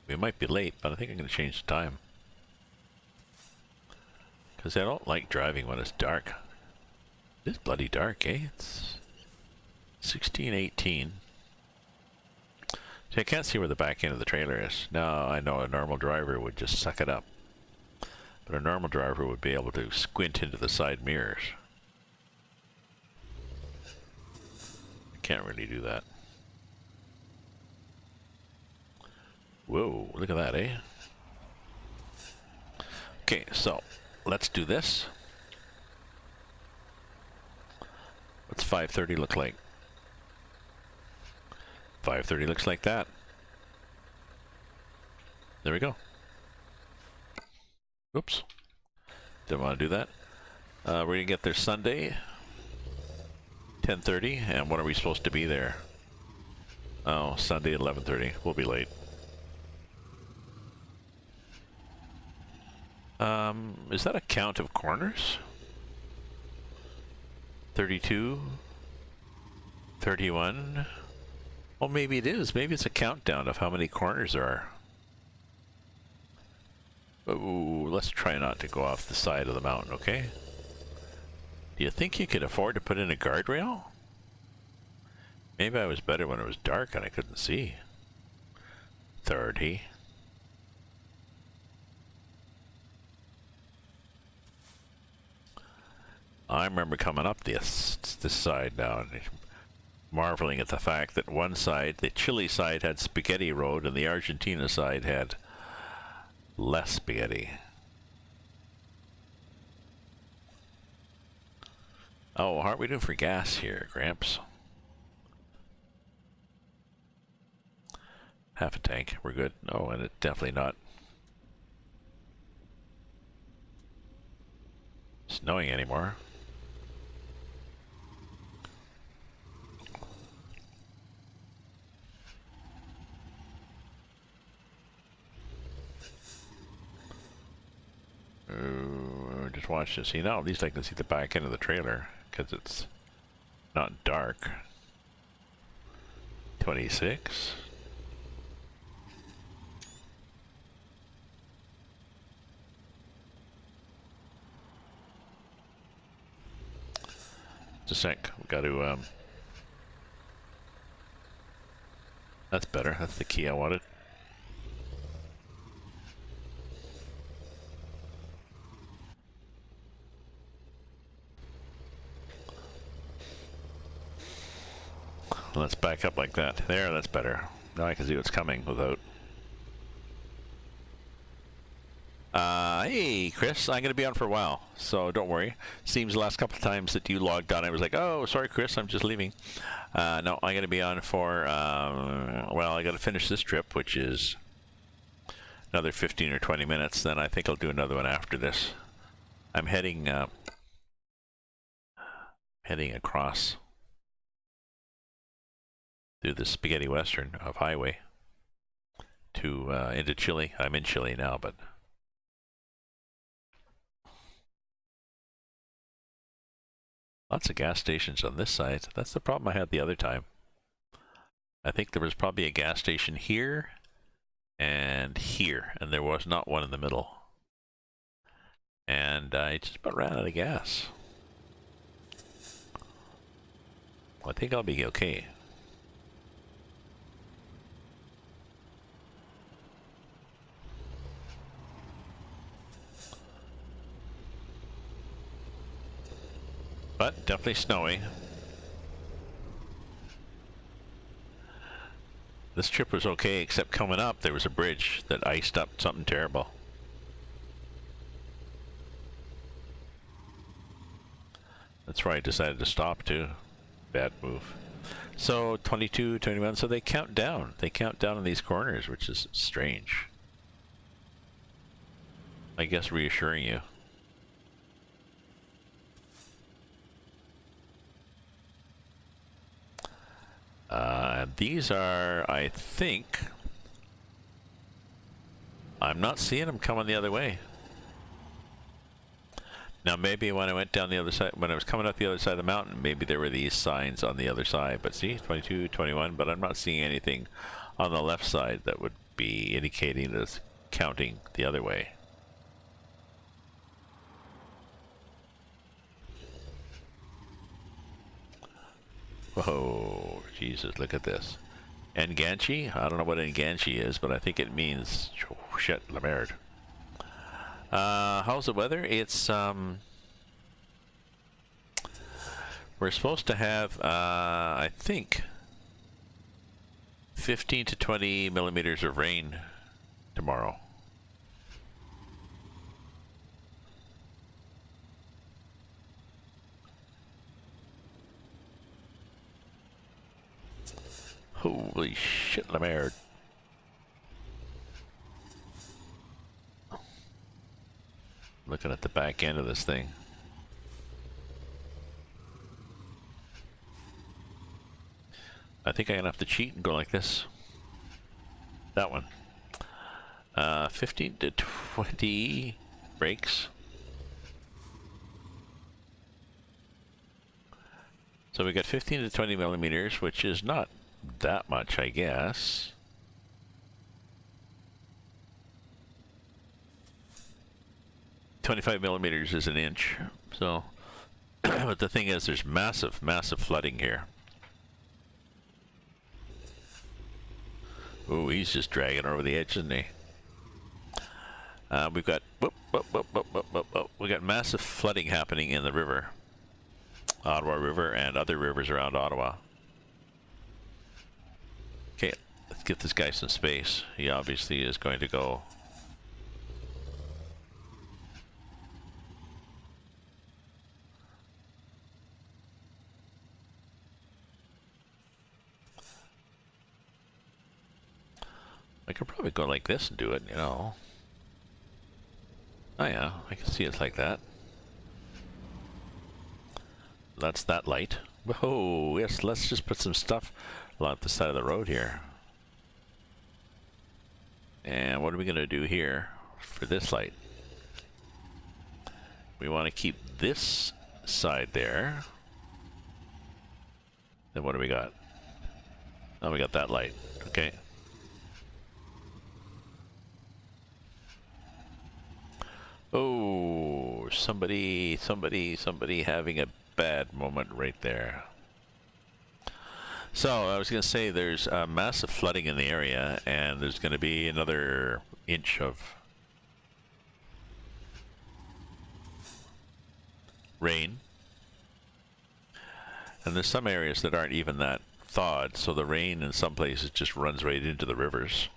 We might be late, but I think I'm going to change the time. Because I don't like driving when it's dark. It is bloody dark, eh? It's 16:18. See, I can't see where the back end of the trailer is. Now, I know a normal driver would just suck it up. But a normal driver would be able to squint into the side mirrors. I can't really do that. Whoa, look at that, eh? Okay, so let's do this. What's 5:30 look like? 5:30 looks like that. There we go. Oops. Didn't want to do that. We're going to get there Sunday, 10:30. And when are we supposed to be there? Oh, Sunday, 11:30. We'll be late. Is that a count of corners? 32? 31? Well, maybe it is. Maybe it's a countdown of how many corners there are. Ooh, let's try not to go off the side of the mountain, okay? Do you think you could afford to put in a guardrail? Maybe I was better when it was dark and I couldn't see. 30. I remember coming up this side now and marveling at the fact that one side, the Chile side, had spaghetti road and the Argentina side had less spaghetti. Oh, how are we doing for gas here, Gramps? Half a tank, we're good. Oh, and it's definitely not snowing anymore. Just watch this. See, now at least I can see the back end of the trailer because it's not dark. 26. Just a sec. We got to. That's better. That's the key I wanted. Let's back up like that. There, that's better. Now I can see what's coming without. Hey, Chris, I'm going to be on for a while, so don't worry. Seems the last couple of times that you logged on, I was like, oh, sorry, Chris, I'm just leaving. No, I'm going to be on for, well, I got to finish this trip, which is another 15 or 20 minutes. Then I think I'll do another one after this. I'm heading across through the spaghetti western of highway to into Chile. I'm in Chile now, but lots of gas stations on this side. That's the problem I had the other time. I think there was probably a gas station here and here, and there was not one in the middle. And I just about ran out of gas. I think I'll be okay. But definitely snowy. This trip was okay, except coming up there was a bridge that iced up something terrible. That's why I decided to stop too. Bad move. So 22, 21, so they count down. They count down in these corners, which is strange. I guess reassuring you. These are, I think, I'm not seeing them coming the other way. Now maybe when I went down the other side, when I was coming up the other side of the mountain, maybe there were these signs on the other side. But see, 22, 21, but I'm not seeing anything on the left side that would be indicating this counting the other way. Whoa, Jesus, look at this. Enganche? I don't know what Enganche is, but I think it means shit, la merde. How's the weather? It's, we're supposed to have, I think, 15 to 20 millimeters of rain tomorrow. Holy shit, la merde. Looking at the back end of this thing. I think I'm gonna have to cheat and go like this. That one. 15 to 20 brakes. So we got 15 to 20 millimeters, which is not that much, I guess. .25 millimeters is an inch. So, but the thing is, there's massive, massive flooding here. Ooh, he's just dragging over the edge, isn't he? We've got we got massive flooding happening in the river, Ottawa River, and other rivers around Ottawa. Okay, let's give this guy some space. He obviously is going to go. I could probably go like this and do it, you know. Oh yeah, I can see it's like that. That's that light. Whoa, yes, let's just put some stuff along the side of the road here. And what are we going to do here for this light? We want to keep this side there. Then what do we got? Oh, we got that light. Okay. Oh, somebody having a bad moment right there. So I was going to say there's massive flooding in the area, and there's going to be another inch of rain. And there's some areas that aren't even that thawed, so the rain in some places just runs right into the rivers.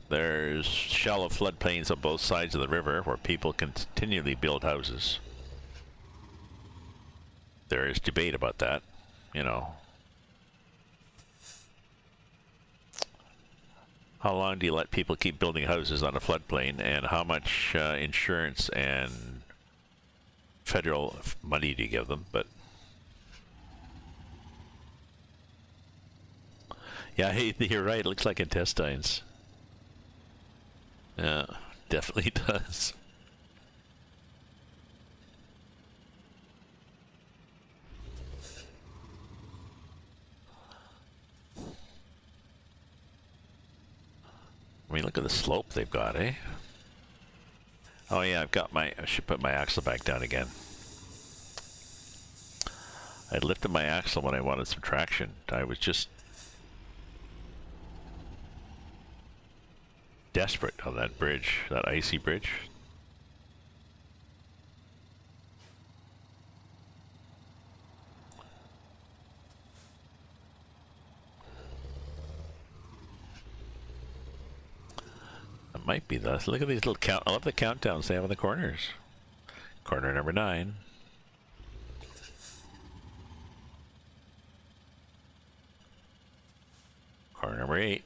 There's shallow floodplains on both sides of the river where people continually build houses. There is debate about that, you know. How long do you let people keep building houses on a floodplain, and how much insurance and federal money do you give them? But yeah, hey, you're right, it looks like intestines. Yeah, definitely does. I mean, look at the slope they've got, eh? Oh yeah, I should put my axle back down again. I lifted my axle when I wanted some traction. I was just desperate on that bridge, that icy bridge. That might be the, look at these little count, I love the countdowns they have on the corners. Corner number 9. Corner number 8.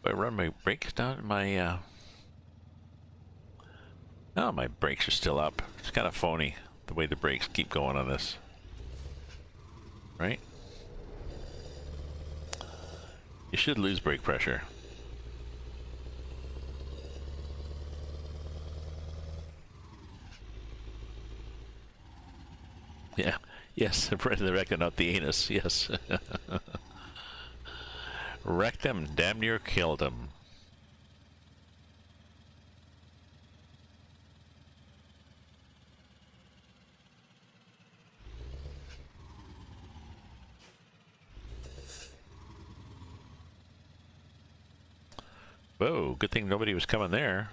I run my brakes down, my oh, my brakes are still up. It's kind of phony the way the brakes keep going on this, right? You should lose brake pressure. Yeah, yes, the rectum, not the anus, yes. Wrecked him, damn near killed him. Whoa, good thing nobody was coming there.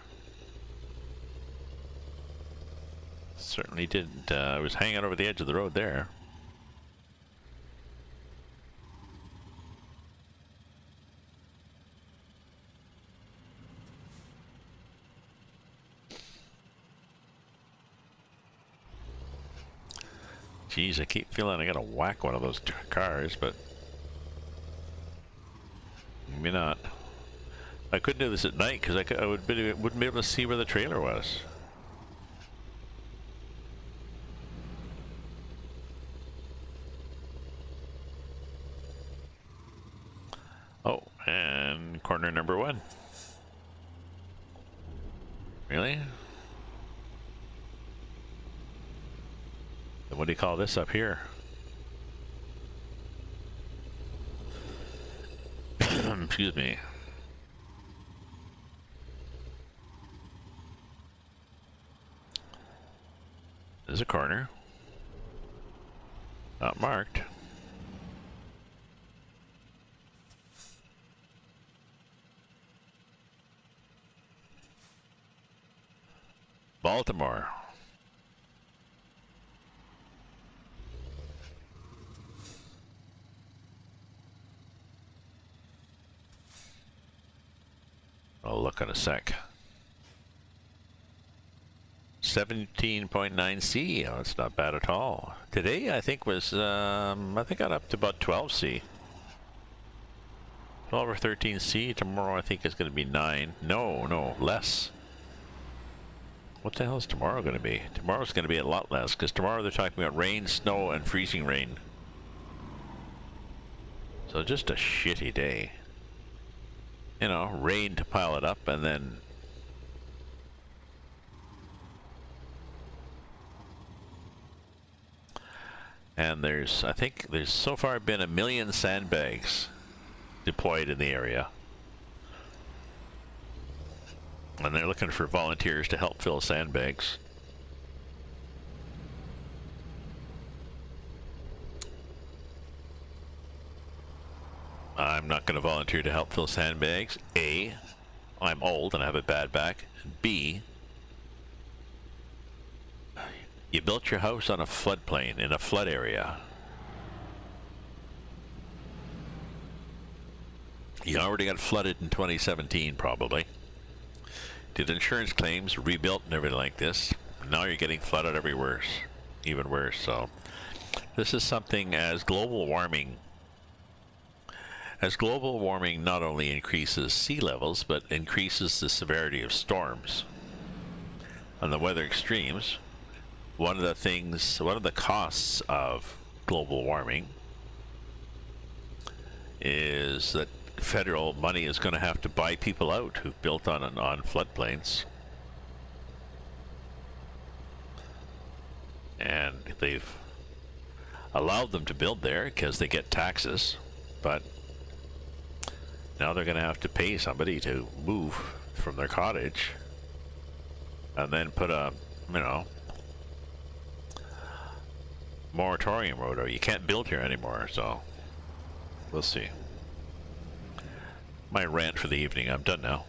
Certainly didn't. I was hanging over the edge of the road there. Geez, I keep feeling I gotta whack one of those cars, but maybe not. I couldn't do this at night because I wouldn't be able to see where the trailer was. Oh, and corner number 1. Really? Then what do you call this up here? Excuse me. There's a corner. Not marked. Baltimore. I'll look in a sec. 17.9 C. Oh, it's not bad at all. Today, I think was, I think got up to about 12 C. 12 or 13 C. Tomorrow, I think is going to be 9. No, less. What the hell is tomorrow going to be? Tomorrow's going to be a lot less, because tomorrow they're talking about rain, snow, and freezing rain. So just a shitty day. You know, rain to pile it up, and then there's, I think there's so far been 1 million sandbags deployed in the area. And they're looking for volunteers to help fill sandbags. I'm not going to volunteer to help fill sandbags. A, I'm old and I have a bad back. B, you built your house on a floodplain in a flood area. You already got flooded in 2017 probably. Did insurance claims, rebuilt and everything like this. Now you're getting flooded everywhere, even worse. So this is something as global warming not only increases sea levels, but increases the severity of storms and the weather extremes. One of the costs of global warming is that federal money is going to have to buy people out who've built on floodplains. And they've allowed them to build there because they get taxes, but now they're going to have to pay somebody to move from their cottage and then put a, you know, moratorium or you can't build here anymore. So we'll see. My rant for the evening. I'm done now.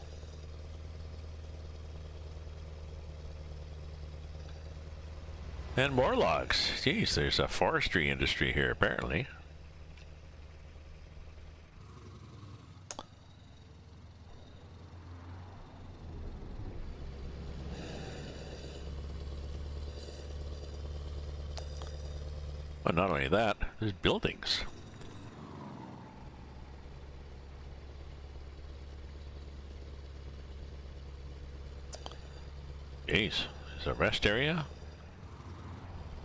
And more logs. Jeez, there's a forestry industry here apparently. But not only that, there's buildings. Jeez, there's a rest area.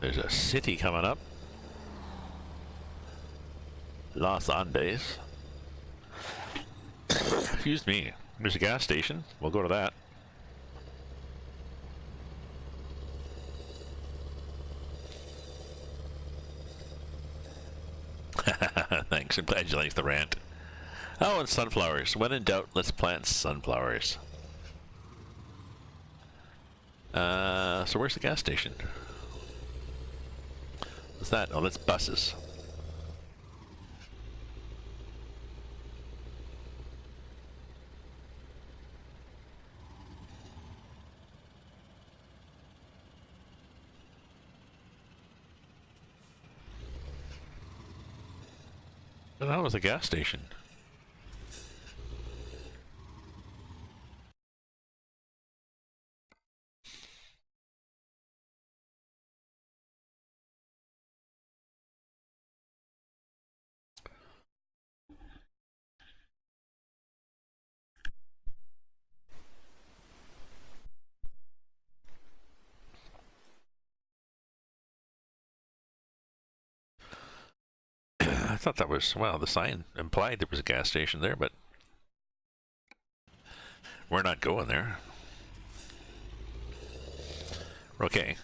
There's a city coming up. Los Andes. Excuse me. There's a gas station. We'll go to that. Thanks, I'm glad you liked the rant. Oh, and sunflowers. When in doubt, let's plant sunflowers. So where's the gas station? What's that? Oh, that's buses. And that was a gas station. I thought that was, well, the sign implied there was a gas station there, but we're not going there. Okay.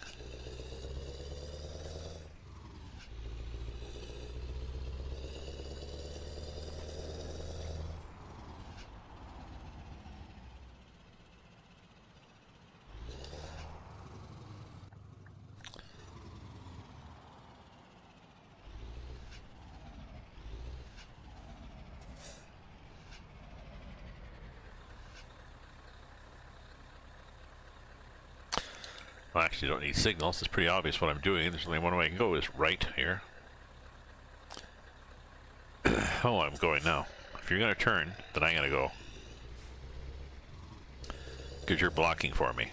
Well, actually, don't need signals. It's pretty obvious what I'm doing. There's only one way I can go, is right here. Oh, I'm going now. If you're going to turn, then I'm going to go. Because you're blocking for me.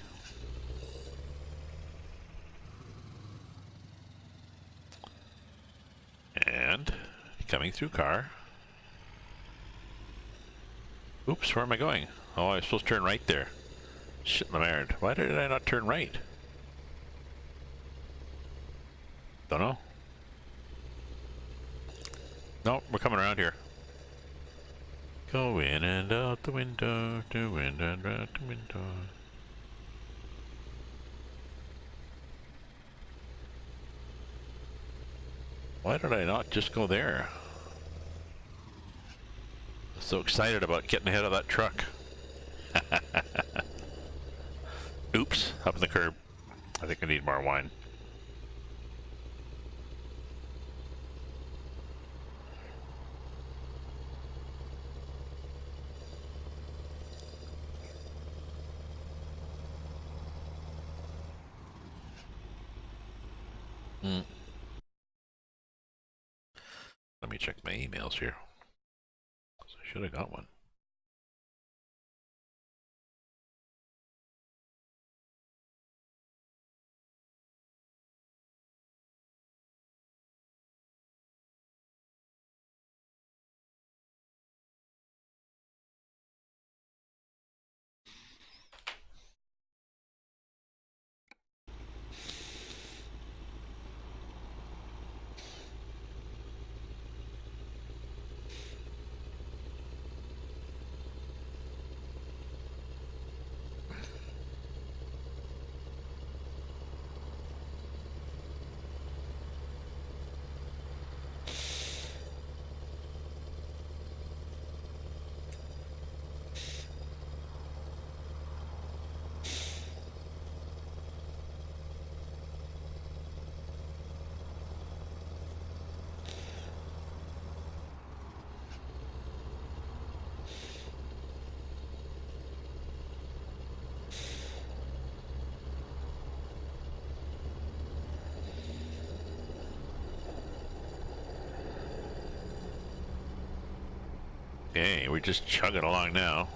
And coming through car. Oops, where am I going? Oh, I was supposed to turn right there. Shit in the merd. Why did I not turn right? Don't know. No, we're coming around here. Go in and out the window, do in and out the window. Why did I not just go there? So excited about getting ahead of that truck. Oops, up in the curb. I think I need more wine. Let me check my emails here. I should have got one. Okay, we're just chugging along now.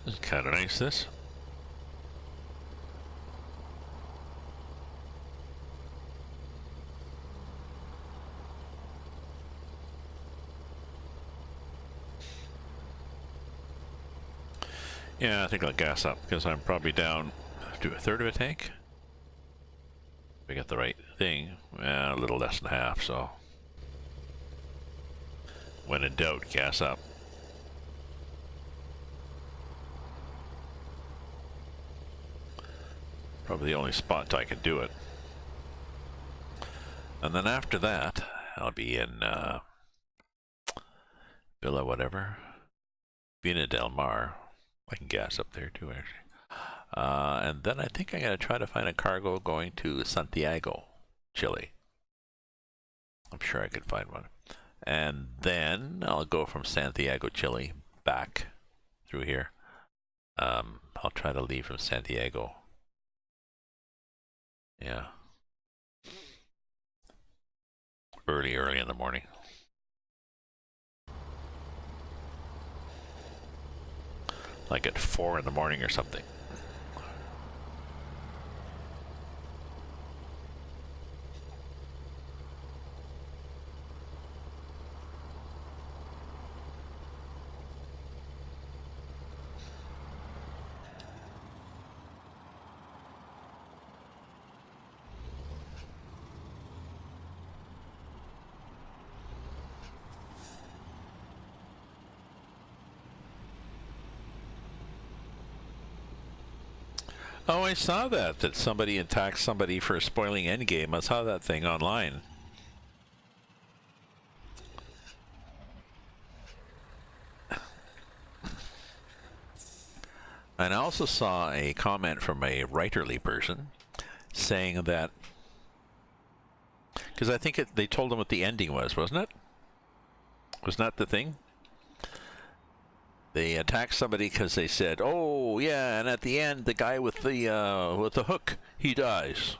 This is kind of nice, this. Yeah, I think I'll gas up because I'm probably down to a third of a tank. We got the right thing. A little less than half, so when in doubt, gas up. Probably the only spot I can do it. And then after that, I'll be in Villa whatever. Vina Del Mar. I can gas up there too, actually. And then I think I'm going to try to find a cargo going to Santiago, Chile. I'm sure I could find one. And then I'll go from Santiago, Chile, back through here. I'll try to leave from Santiago. Yeah. Early in the morning. Like at 4 in the morning or something. Oh, I saw that somebody attacked somebody for spoiling Endgame. I saw that thing online. And I also saw a comment from a writerly person saying that, because I think they told them what the ending was, wasn't it? Wasn't that the thing? They attacked somebody because they said, "Oh yeah," and at the end, the guy with the hook, he dies,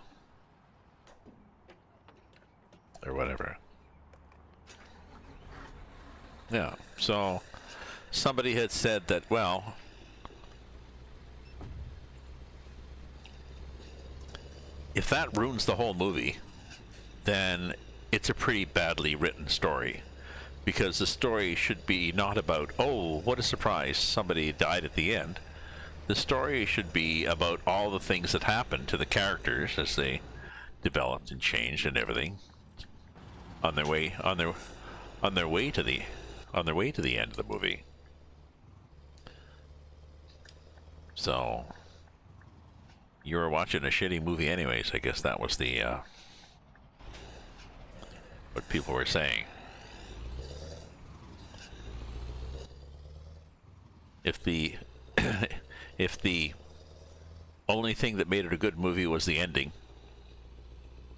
or whatever. Yeah. So somebody had said that, well, if that ruins the whole movie, then it's a pretty badly written story. Because the story should be not about, oh, what a surprise, somebody died at the end. The story should be about all the things that happened to the characters as they developed and changed and everything on their way to the end of the movie. So you were watching a shitty movie anyways. I guess that was the what people were saying. If the if the only thing that made it a good movie was the ending,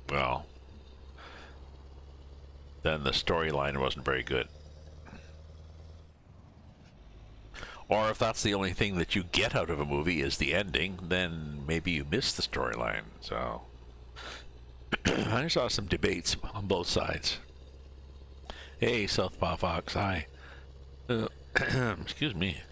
well, then the storyline wasn't very good. Or if that's the only thing that you get out of a movie is the ending, then maybe you miss the storyline. So I saw some debates on both sides. Hey, Southpaw Fox, hi. Excuse me.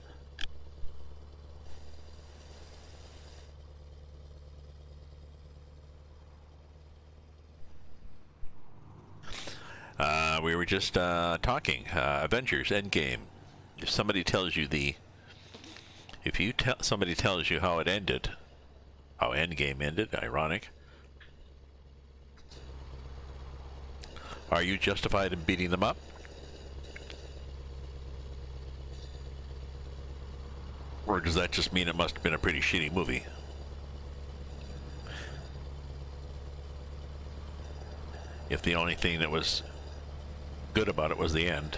We were just talking Avengers Endgame. If somebody tells you somebody tells you how it ended, how Endgame ended, ironic, are you justified in beating them up? Or does that just mean it must have been a pretty shitty movie? If the only thing that was good about it was the end.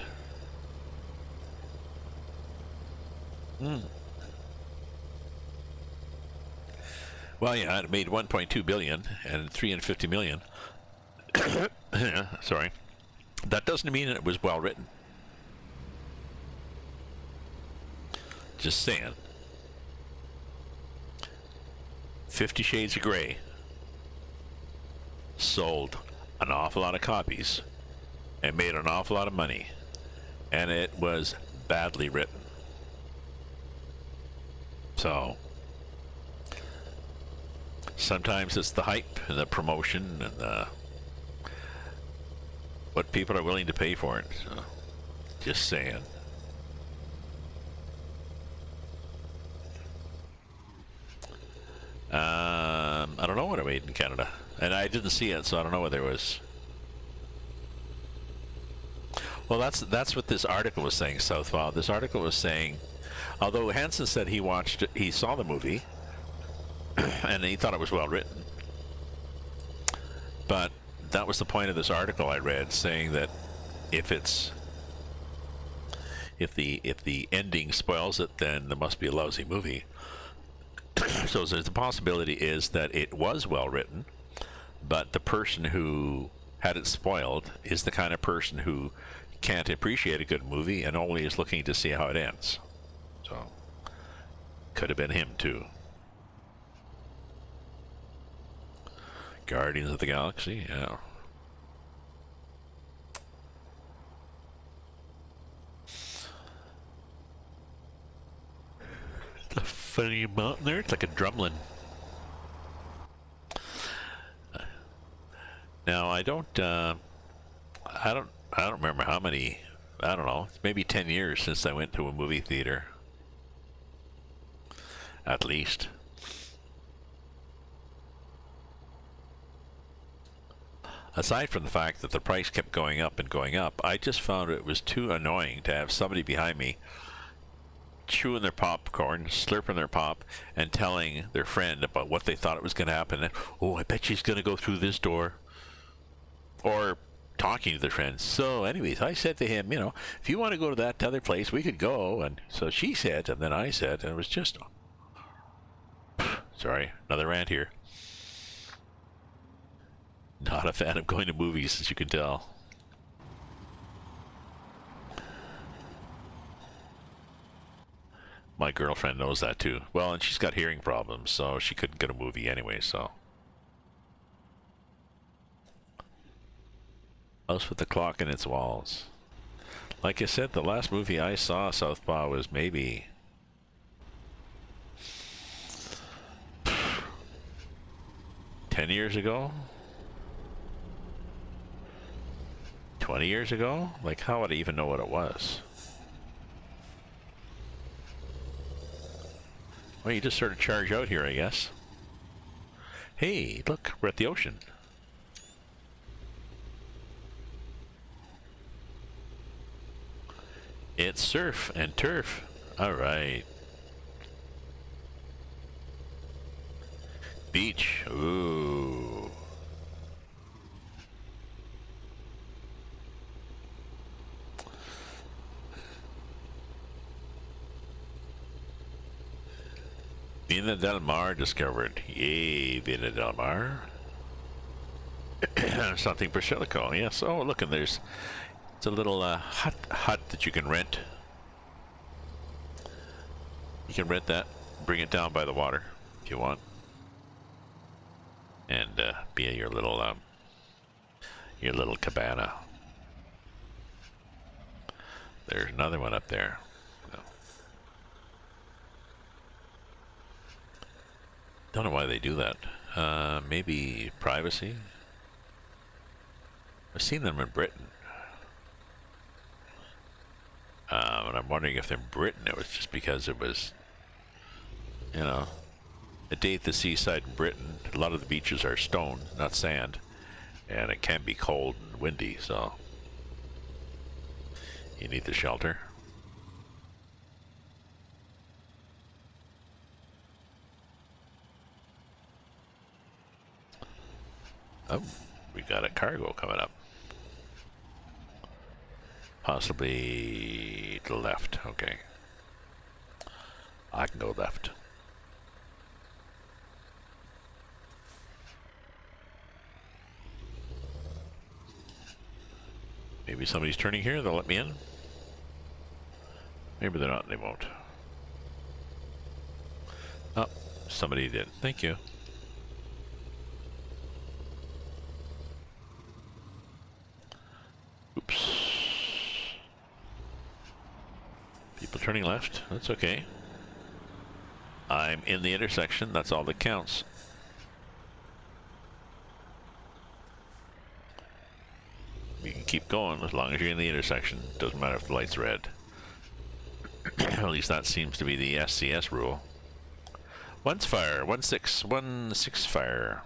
Well, yeah, it made 1.2 billion and 350 million. Sorry. That doesn't mean it was well written. Just saying. 50 Shades of Grey sold an awful lot of copies and made an awful lot of money, and it was badly written. So sometimes it's the hype and the promotion and what people are willing to pay for it. So, just saying. I don't know what it made in Canada, and I didn't see it, so I don't know whether it was. Well, that's what this article was saying, Southpaw. This article was saying, although Hansen said he saw the movie, and he thought it was well written, but that was the point of this article I read, saying that if the ending spoils it, then there must be a lousy movie. So there's the possibility is that it was well written, but the person who had it spoiled is the kind of person who can't appreciate a good movie and only is looking to see how it ends. So could have been him too. Guardians of the Galaxy, yeah. The funny mountain there, it's like a drumlin. Now I don't remember how many. I don't know. It's maybe 10 years since I went to a movie theater. At least. Aside from the fact that the price kept going up and going up, I just found it was too annoying to have somebody behind me chewing their popcorn, slurping their pop, and telling their friend about what they thought it was going to happen. And, oh, I bet she's going to go through this door. Or talking to their friends. So anyways, I said to him, you know, if you want to go to that other place, we could go. And so she said, and then I said, and it was just... Sorry, another rant here. Not a fan of going to movies, as you can tell. My girlfriend knows that too. Well, and she's got hearing problems, so she couldn't get a movie anyway, so. House with the clock in its walls. Like I said, the last movie I saw Southpaw was maybe 10 years ago? 20 years ago? Like, how would I even know what it was? Well, you just sort of charge out here, I guess. Hey, look, we're at the ocean. It's surf and turf. All right. Beach. Ooh. Vina del Mar discovered. Yay, Vina del Mar. Something for silicone, yes. Oh, look, and there's... It's a little hut that you can rent. You can rent that, bring it down by the water if you want, and be your little cabana. There's another one up there. So. Don't know why they do that. Maybe privacy. I've seen them in Britain. And I'm wondering if in Britain it was just because it was, you know, a day at the seaside in Britain. A lot of the beaches are stone, not sand, and it can be cold and windy, so you need the shelter. Oh, we got a cargo coming up. Possibly to the left. Okay. I can go left. Maybe somebody's turning here. They'll let me in. Maybe they're not. They won't. Oh, somebody did. Thank you. Oops. People turning left. That's okay. I'm in the intersection. That's all that counts. You can keep going as long as you're in the intersection. Doesn't matter if the light's red. At least that seems to be the SCS rule. One's fire. 1-6 fire.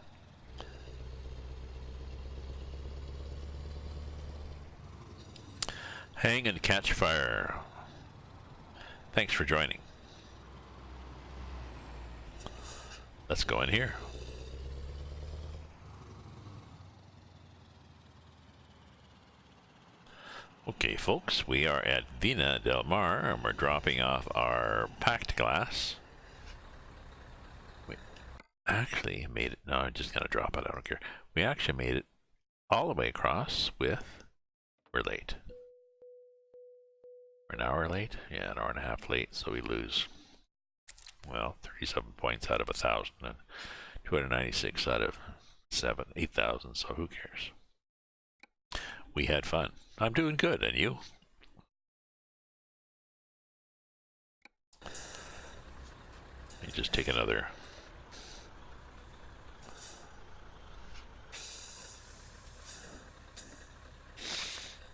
Hang and catch fire. Thanks for joining. Let's go in here. Okay, folks, we are at Vina del Mar, and we're dropping off our packed glass. We actually made it. No, I'm just going to drop it. I don't care. We actually made it all the way across with... We're late. We're an hour late? Yeah, an hour and a half late, so we lose, well, 37 points out of 1,000, and 296 out of 8,000, so who cares? We had fun. I'm doing good, and you? Let me just take another...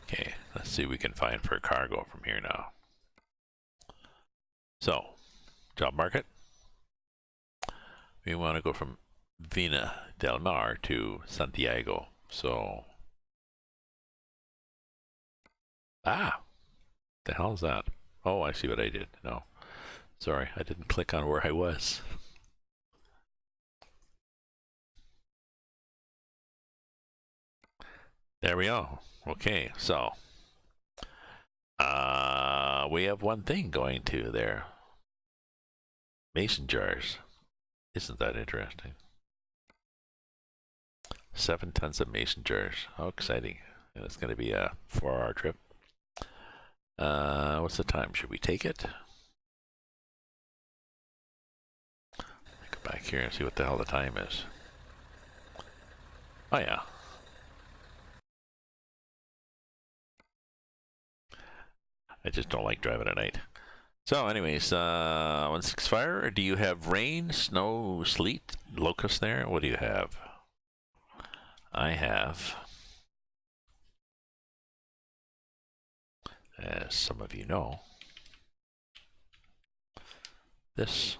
Okay, let's see what we can find for cargo from here now. So, job market. We want to go from Vina del Mar to Santiago. So, the hell is that? Oh, I see what I did. No, Sorry, I didn't click on where I was. There we go. Okay, so we have one thing going to there. Mason jars. Isn't that interesting? 7 tons of mason jars. How exciting. And it's going to be a 4-hour trip. What's the time? Should we take it? Go back here and see what the hell the time is. Oh yeah. I just don't like driving at night. So anyways, 1-6 fire, do you have rain, snow, sleet, locust there? What do you have? I have, as some of you know, this.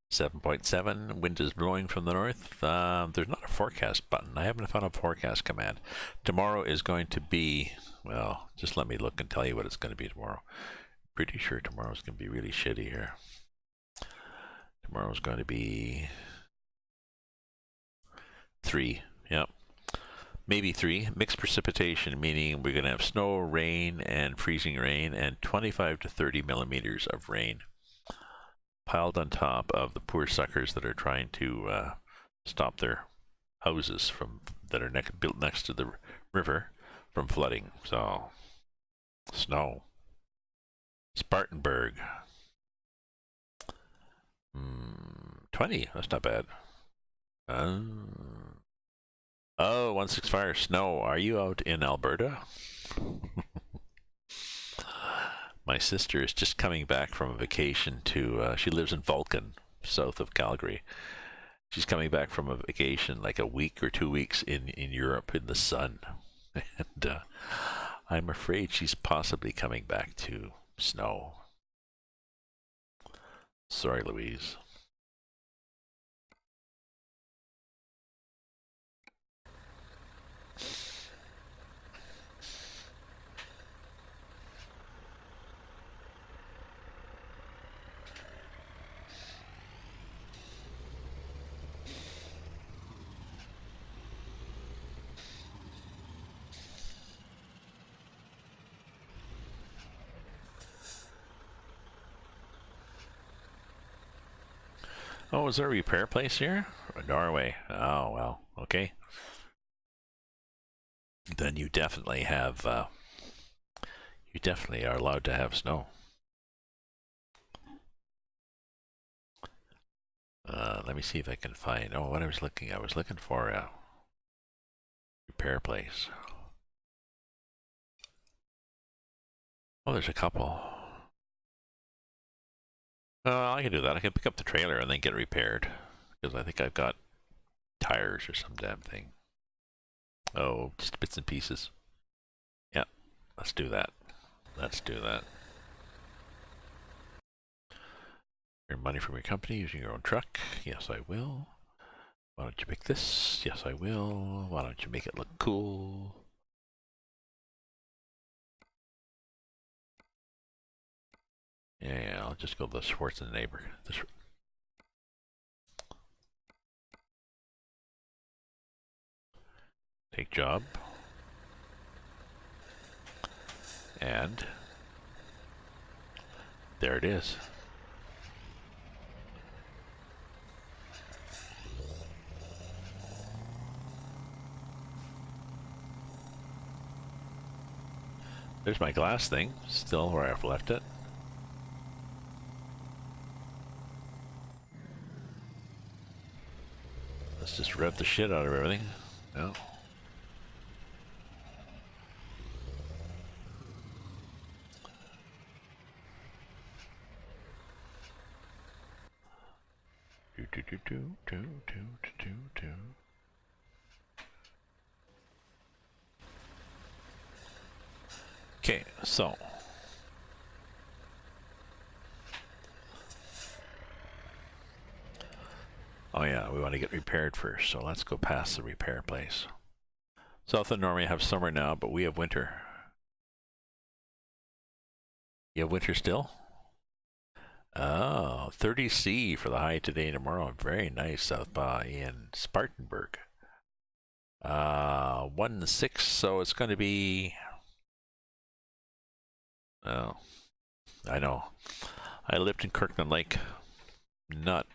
.7, wind is blowing from the north. There's not a forecast button. I haven't found a forecast command. Tomorrow is going to be, well, just let me look and tell you what it's going to be tomorrow. Pretty sure tomorrow's going to be really shitty here. Tomorrow's going to be 3, yep. Maybe 3. Mixed precipitation, meaning we're going to have snow, rain, and freezing rain, and 25 to 30 millimeters of rain piled on top of the poor suckers that are trying to stop their houses from that are built next to the river from flooding. So, snow. Spartanburg. 20. That's not bad. Oh, 1-6 fire. Snow. Are you out in Alberta? My sister is just coming back from a vacation to, she lives in Vulcan, south of Calgary. She's coming back from a vacation, like a week or 2 weeks in Europe in the sun. And I'm afraid she's possibly coming back to snow. Sorry, Louise. Oh, is there a repair place here? Norway. Oh, well, okay. Then you definitely have, you definitely are allowed to have snow. Let me see if I can find, oh, what I was looking for a repair place. Oh, there's a couple. I can do that. I can pick up the trailer and then get it repaired. Because I think I've got tires or some damn thing. Oh, just bits and pieces. Yeah, let's do that. Let's do that. Earn money from your company using your own truck. Yes, I will. Why don't you make this? Yes, I will. Why don't you make it look cool? Yeah, I'll just go to the Schwarzenegger. Take job. And there it is. There's my glass thing, still where I've left it. Let's just rev the shit out of everything. No. Okay, so oh yeah, we want to get repaired first, so let's go past the repair place. South of Norway have summer now, but we have winter. You have winter still? Oh, 30C for the high today and tomorrow. Very nice south by in Spartanburg. 1-6, so it's going to be. Oh, I know. I lived in Kirkland Lake, not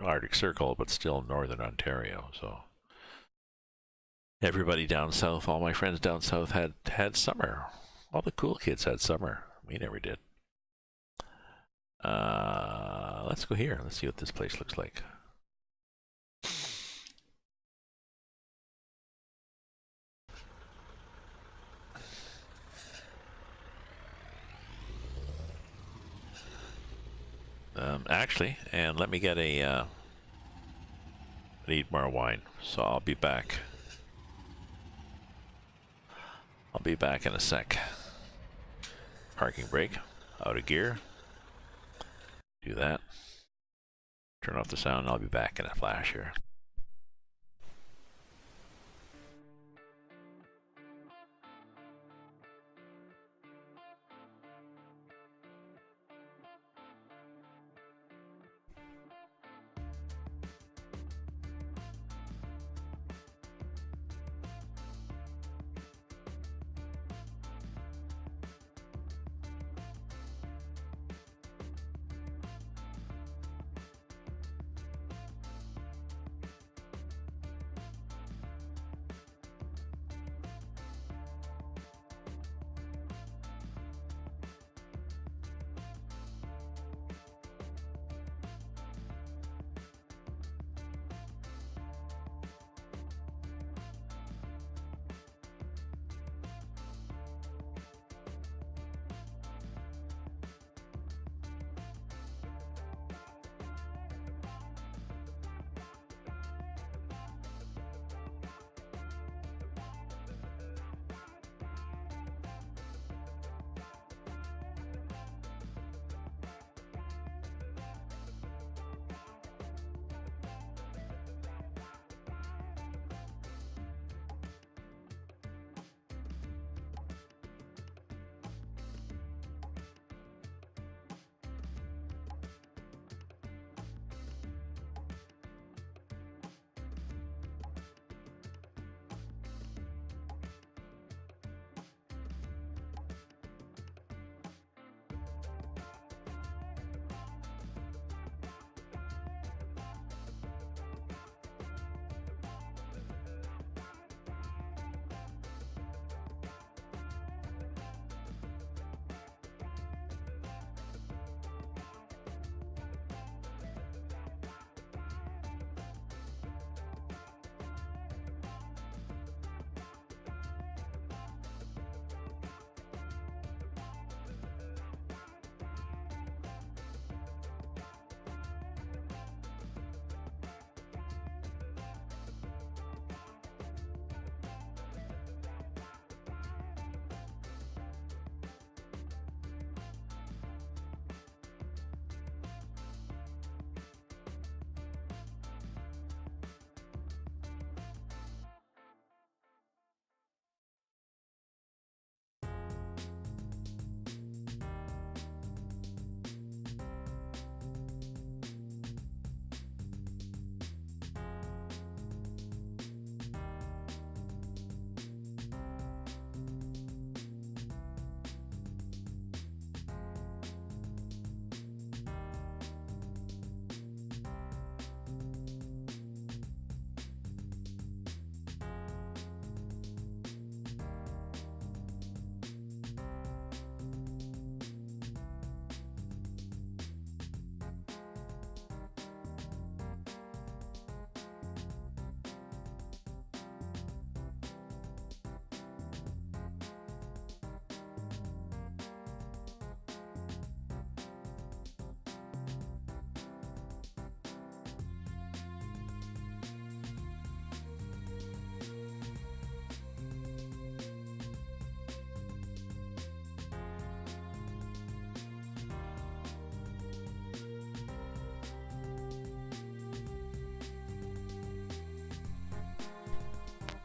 Arctic Circle, but still northern Ontario. So everybody down south, all my friends down south had summer. All the cool kids had summer. We never did. Let's go here. Let's see what this place looks like. Actually, and let me get a. I need more wine, so I'll be back. I'll be back in a sec. Parking brake, out of gear. Do that. Turn off the sound, and I'll be back in a flash here.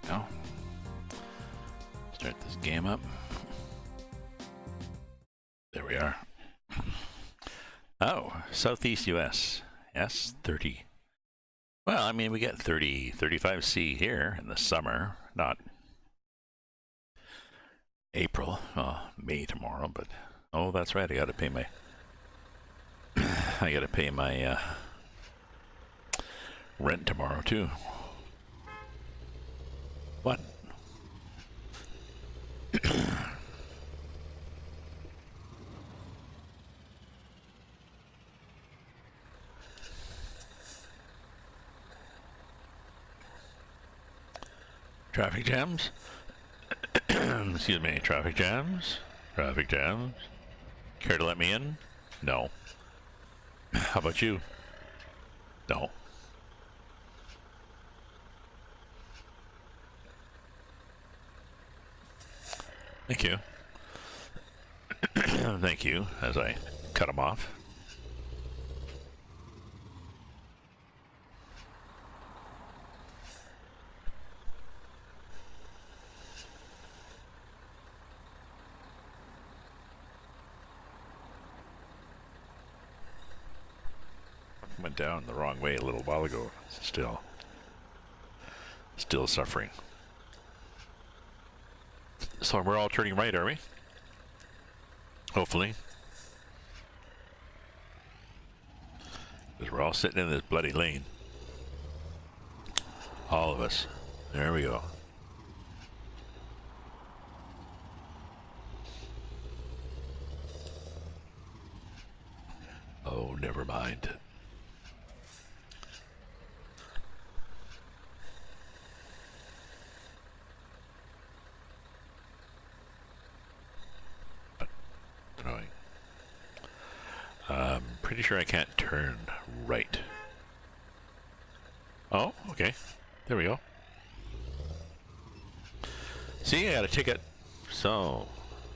Go. Start this game up. There we are. Southeast US, S30. Well, I mean, we get 30, 35C here in the summer, not April, May tomorrow, but, oh, that's right, I gotta pay my, rent tomorrow, too. What? Traffic jams? Excuse me, traffic jams? Traffic jams? Care to let me in? No. How about you? No. Thank you. Thank you, as I cut him off. Went down the wrong way a little while ago. Still suffering. So we're all turning right, are we? Hopefully. Because we're all sitting in this bloody lane. All of us. There we go. Oh, never mind. Pretty sure I can't turn right. Oh, okay. There we go. See, I got a ticket. So,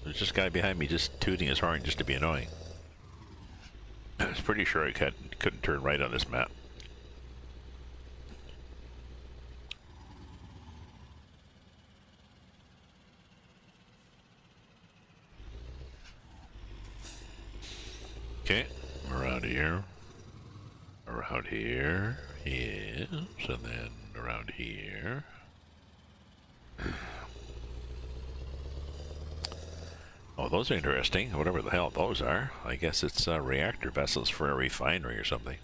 there's this guy behind me just tooting his horn just to be annoying. I was pretty sure I couldn't turn right on this map. Okay, around here, yes, and then around here. Oh, those are interesting, whatever the hell those are. I guess it's reactor vessels for a refinery or something.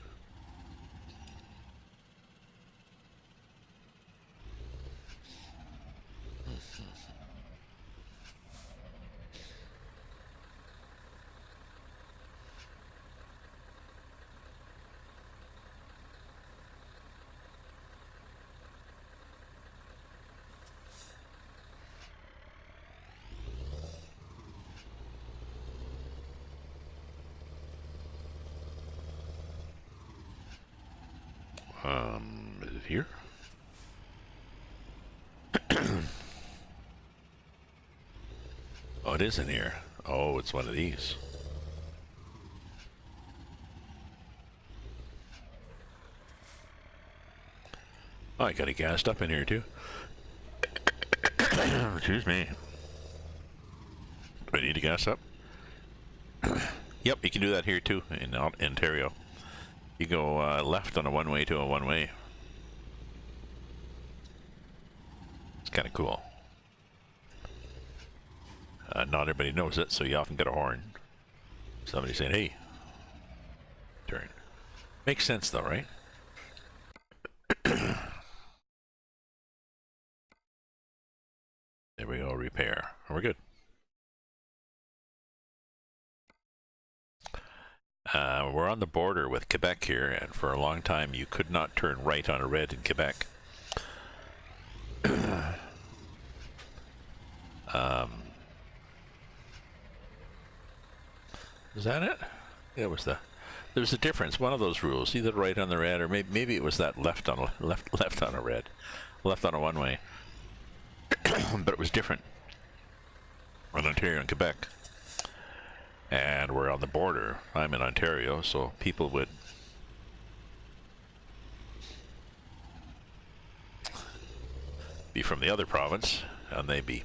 Is it here? Oh, it is in here. Oh, it's one of these. Oh, I got it gassed up in here too. Excuse me. Do I need to gas up? Yep, you can do that here too in Ontario. You go left on a one-way to a one-way. It's kind of cool. Not everybody knows it, so you often get a horn. Somebody saying, hey, turn. Makes sense though, right? There we go, repair. We're good. We're on the border with Quebec here, and for a long time you could not turn right on a red in Quebec. Is that it? Yeah, there was a difference. One of those rules, either right on the red, or maybe it was that left on a red, left on a one-way. But it was different in Ontario and Quebec. And we're on the border. I'm in Ontario, so people would be from the other province, and they'd be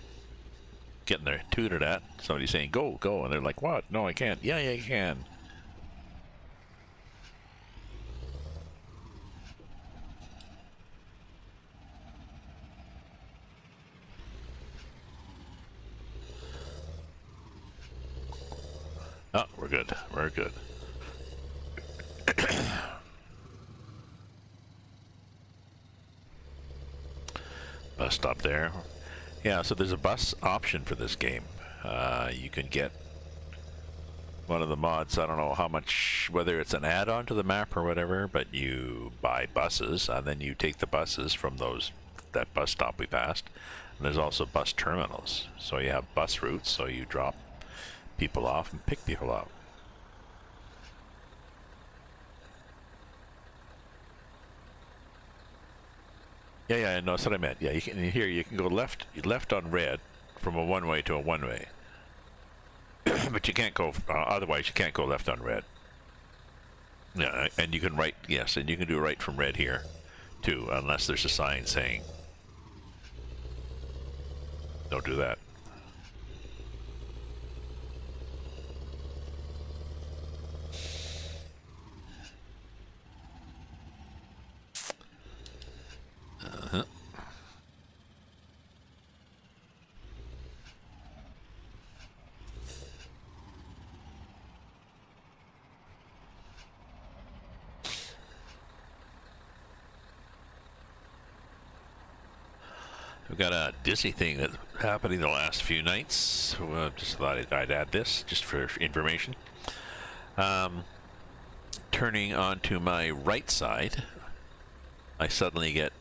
getting their tooted at. Somebody saying, go, go, and they're like, what? No, I can't. Yeah, you can. Oh, we're good. We're good. Bus stop there. Yeah, so there's a bus option for this game. You can get one of the mods, I don't know how much, whether it's an add-on to the map or whatever, but you buy buses, and then you take the buses from that bus stop we passed. And there's also bus terminals. So you have bus routes, so you drop people off and pick people up. Yeah, no, that's what I meant. Yeah, you can go left on red from a one-way to a one-way. But you can't go, otherwise you can't go left on red. Yeah, and you can right, yes, and you can do right from red here, too, unless there's a sign saying, don't do that. We've got a Disney thing that's happening the last few nights. Just thought I'd add this just for information. Turning onto my right side, I suddenly get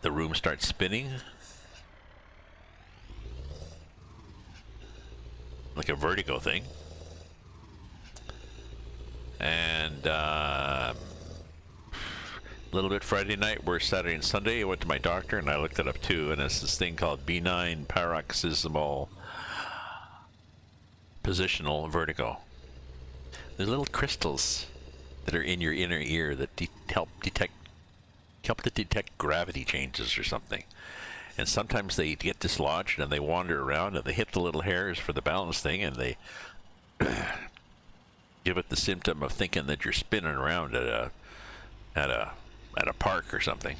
the room starts spinning like a vertigo thing, and a little bit Friday night, where Saturday and Sunday I went to my doctor and I looked it up too, and it's this thing called benign paroxysmal positional vertigo. There's little crystals that are in your inner ear that help to detect gravity changes or something. And sometimes they get dislodged and they wander around and they hit the little hairs for the balance thing, and they give it the symptom of thinking that you're spinning around at a park or something.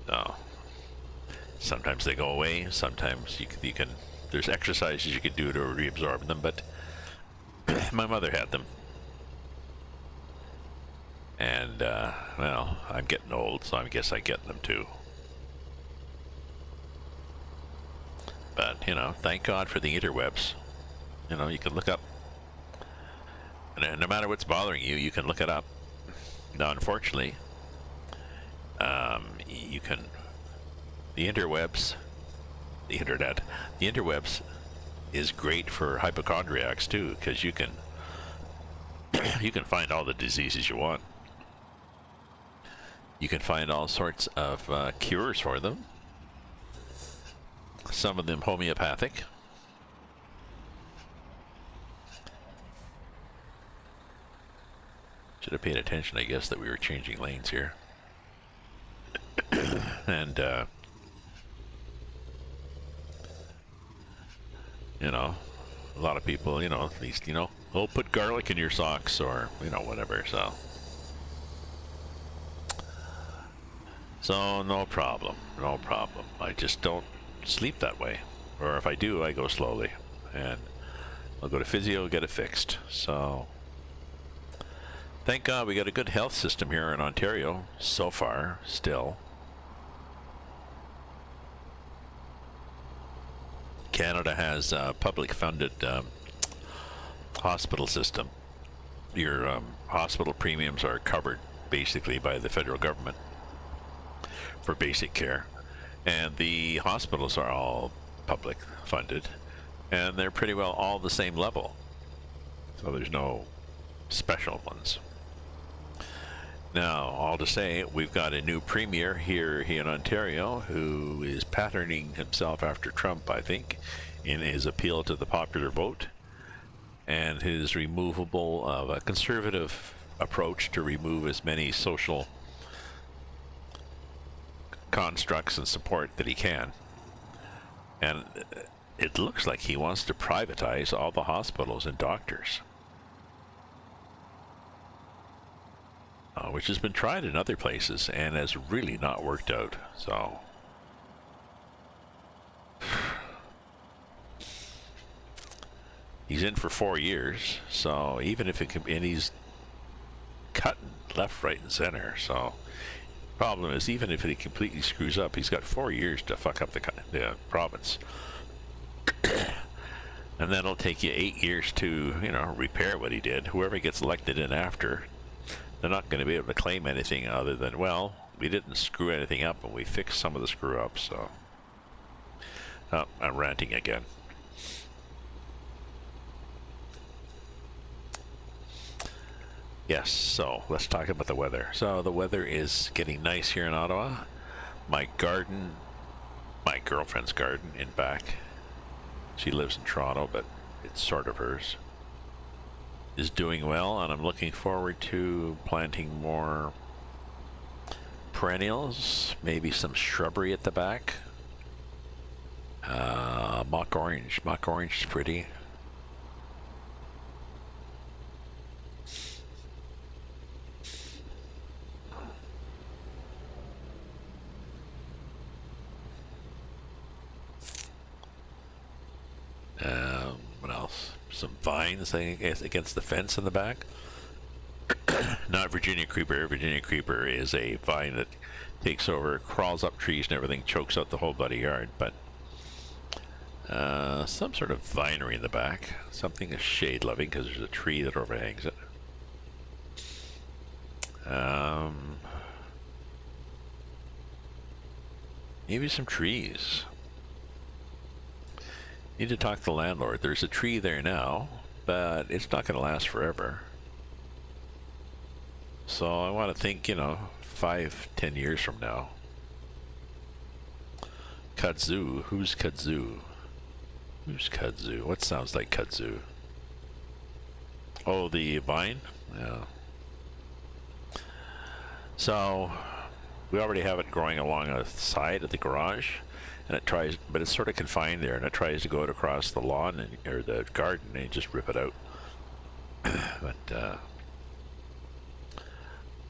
So sometimes they go away. Sometimes you can. There's exercises you can do to reabsorb them, but my mother had them, and well, I'm getting old, so I guess I get them too. But you know, thank God for the interwebs. You know, you can look up, and no matter what's bothering you, you can look it up. Now, unfortunately, you can, the interwebs is great for hypochondriacs too, because you can find all the diseases you want. You can find all sorts of cures for them. Some of them homeopathic. Should have paid attention, I guess, that we were changing lanes here. And, you know, a lot of people, you know, at least, you know, oh, put garlic in your socks, or, you know, whatever, so. So, no problem, no problem. I just don't sleep that way. Or if I do, I go slowly. And I'll go to physio, get it fixed. So, thank God we got a good health system here in Ontario, so far, still. Canada has a public-funded hospital system. Your hospital premiums are covered, basically, by the federal government for basic care. And the hospitals are all public-funded, and they're pretty well all the same level. So there's no special ones. Now, all to say, we've got a new premier here in Ontario who is patterning himself after Trump, I think, in his appeal to the popular vote and his removable of a conservative approach to remove as many social constructs and support that he can. And it looks like he wants to privatize all the hospitals and doctors. Which has been tried in other places and has really not worked out. So, He's in for 4 years, so even if it can, and he's cutting left, right, and center. So problem is, even if he completely screws up, he's got 4 years to fuck up the province, and that'll take you 8 years to, you know, repair what he did. Whoever gets elected in after, they're not going to be able to claim anything other than, well, we didn't screw anything up and we fixed some of the screw ups. So I'm ranting again. Yes, so let's talk about the weather. So the weather is getting nice here in Ottawa. My garden, my girlfriend's garden in back, she lives in Toronto, but it's sort of hers, is doing well, and I'm looking forward to planting more perennials, maybe some shrubbery at the back. Mock orange is pretty. What else? Some vines against the fence in the back. Not Virginia creeper. Virginia creeper is a vine that takes over, crawls up trees and everything, chokes out the whole bloody yard. But some sort of vinery in the back. Something is shade loving because there's a tree that overhangs it. Maybe some trees. Need to talk to the landlord. There's a tree there now, but it's not going to last forever. So I want to think, you know, 5-10 years from now. Kudzu. Who's kudzu? Who's kudzu? What sounds like kudzu? Oh, the vine? Yeah. So we already have it growing along the side of the garage. And it tries, but it's sort of confined there, and it tries to go across the lawn or the garden, and you just rip it out. But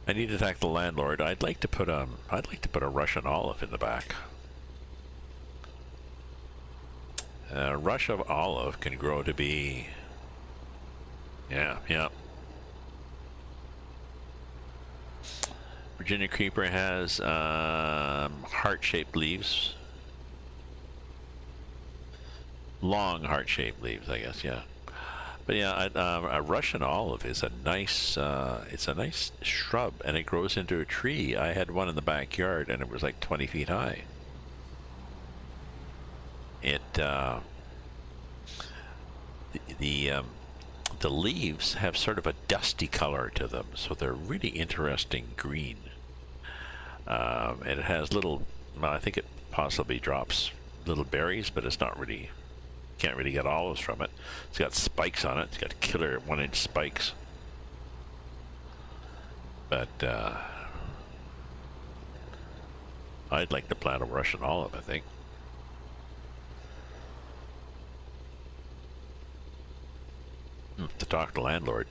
I need to talk to the landlord. I'd like to put a Russian olive in the back. Russian olive can grow to be, yeah. Virginia creeper has heart-shaped leaves. Long heart-shaped leaves, I guess, yeah. But yeah, a Russian olive is a nice, it's a nice shrub, and it grows into a tree. I had one in the backyard, and it was like 20 feet high. It, the leaves have sort of a dusty color to them, so they're really interesting green. And it has little, well, I think it possibly drops little berries, but it's not really, can't really get olives from it. It's got spikes on it. It's got killer 1-inch spikes. But I'd like to plant a Russian olive, I think. To talk to the landlord.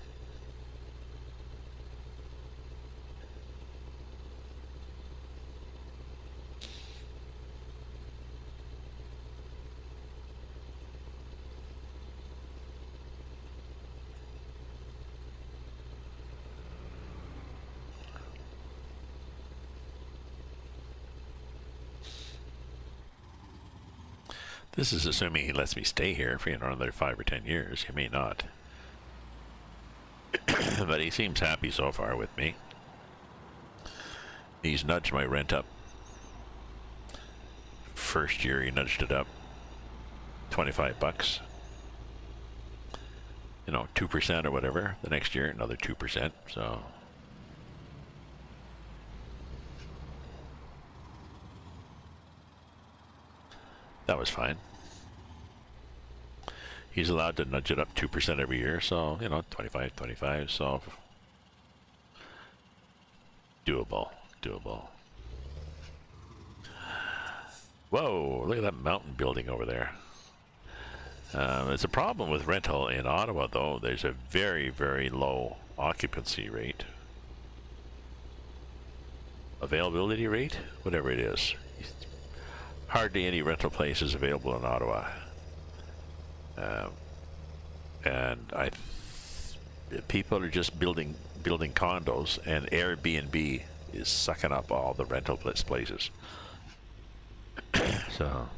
This is assuming he lets me stay here for, you know, another 5 or 10 years. He may not. But he seems happy so far with me. He's nudged my rent up. First year he nudged it up $25. You know, 2% or whatever. The next year another 2%. So that was fine. He's allowed to nudge it up 2% every year, so, you know, 25, so doable. Whoa, look at that mountain building over there. There's a problem with rental in Ottawa, though. There's a very, very low occupancy rate. Availability rate? Whatever it is. Hardly any rental places available in Ottawa. and people are just building condos, and Airbnb is sucking up all the rental places. So,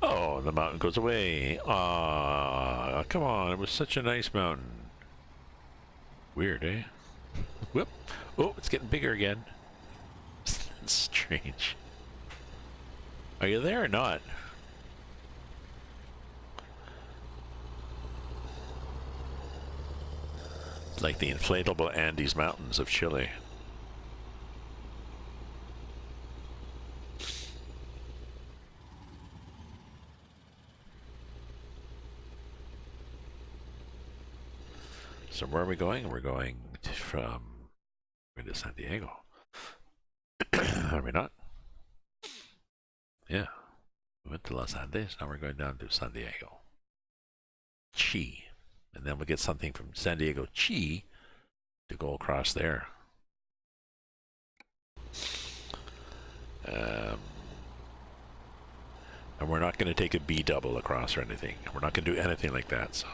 oh, the mountain goes away. Ah, come on! It was such a nice mountain. Weird, eh? Whoop! Oh, it's getting bigger again. That's strange. Are you there or not? Like the inflatable Andes Mountains of Chile. So where are we going? We're going from to San Diego. Are we not? Yeah. We went to Los Andes. Now we're going down to San Diego. Chi. And then we'll get something from San Diego Chi to go across there. And we're not going to take a B double across or anything. We're not going to do anything like that, so.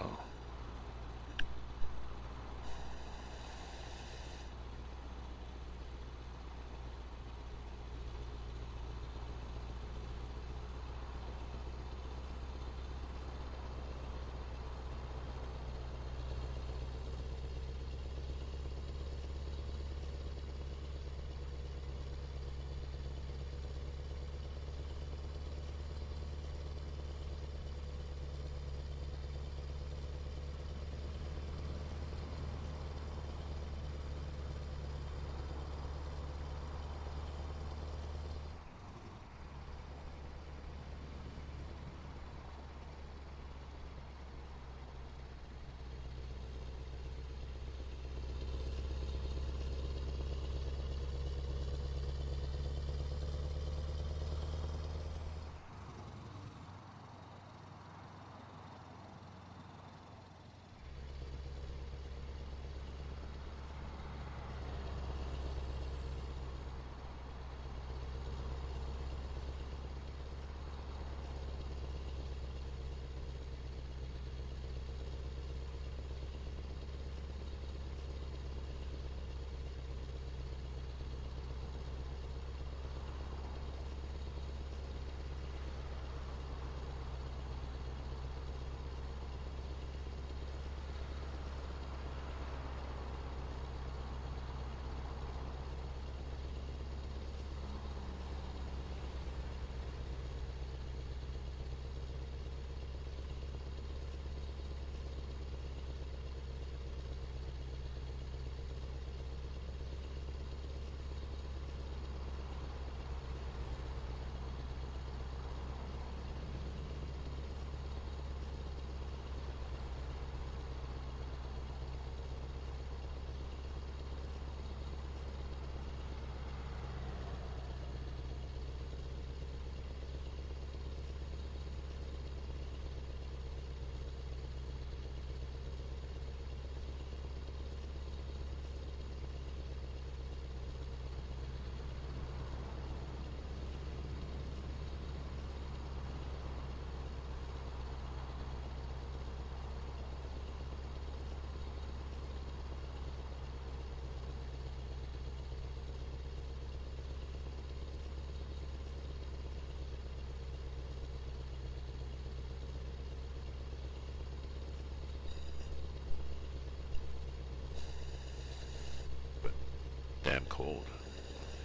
Damn cold.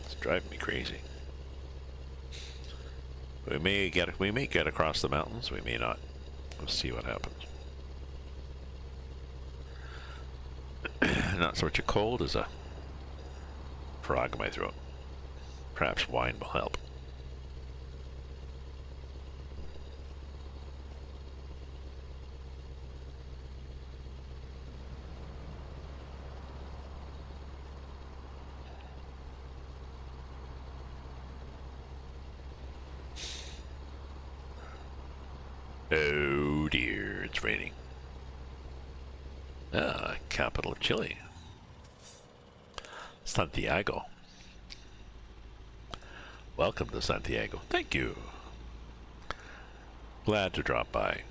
It's driving me crazy. We may get across the mountains, we may not. We'll see what happens. Not so much a cold as a frog in my throat. Perhaps wine will help. Oh dear, it's raining. Ah, capital of Chile. Santiago. Welcome to Santiago. Thank you. Glad to drop by.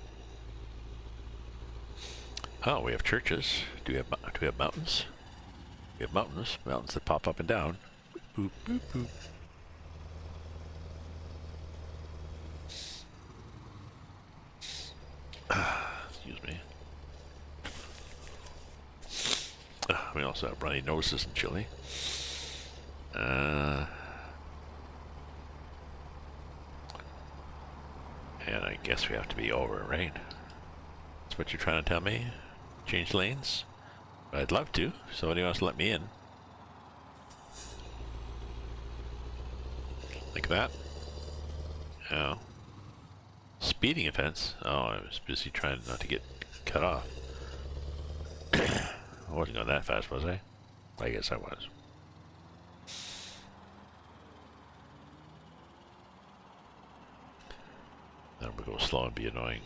Oh, we have churches. Do we have mountains? We have mountains. Mountains that pop up and down. Boop, boop, boop. Excuse me. We also have runny noses in Chile. And I guess we have to be over, right? That's what you're trying to tell me? Change lanes? I'd love to. Somebody wants to let me in. Like that? Oh. Speeding offense? Oh, I was busy trying not to get cut off. I wasn't going that fast, was I? I guess I was. Then we'll go slow and be annoying.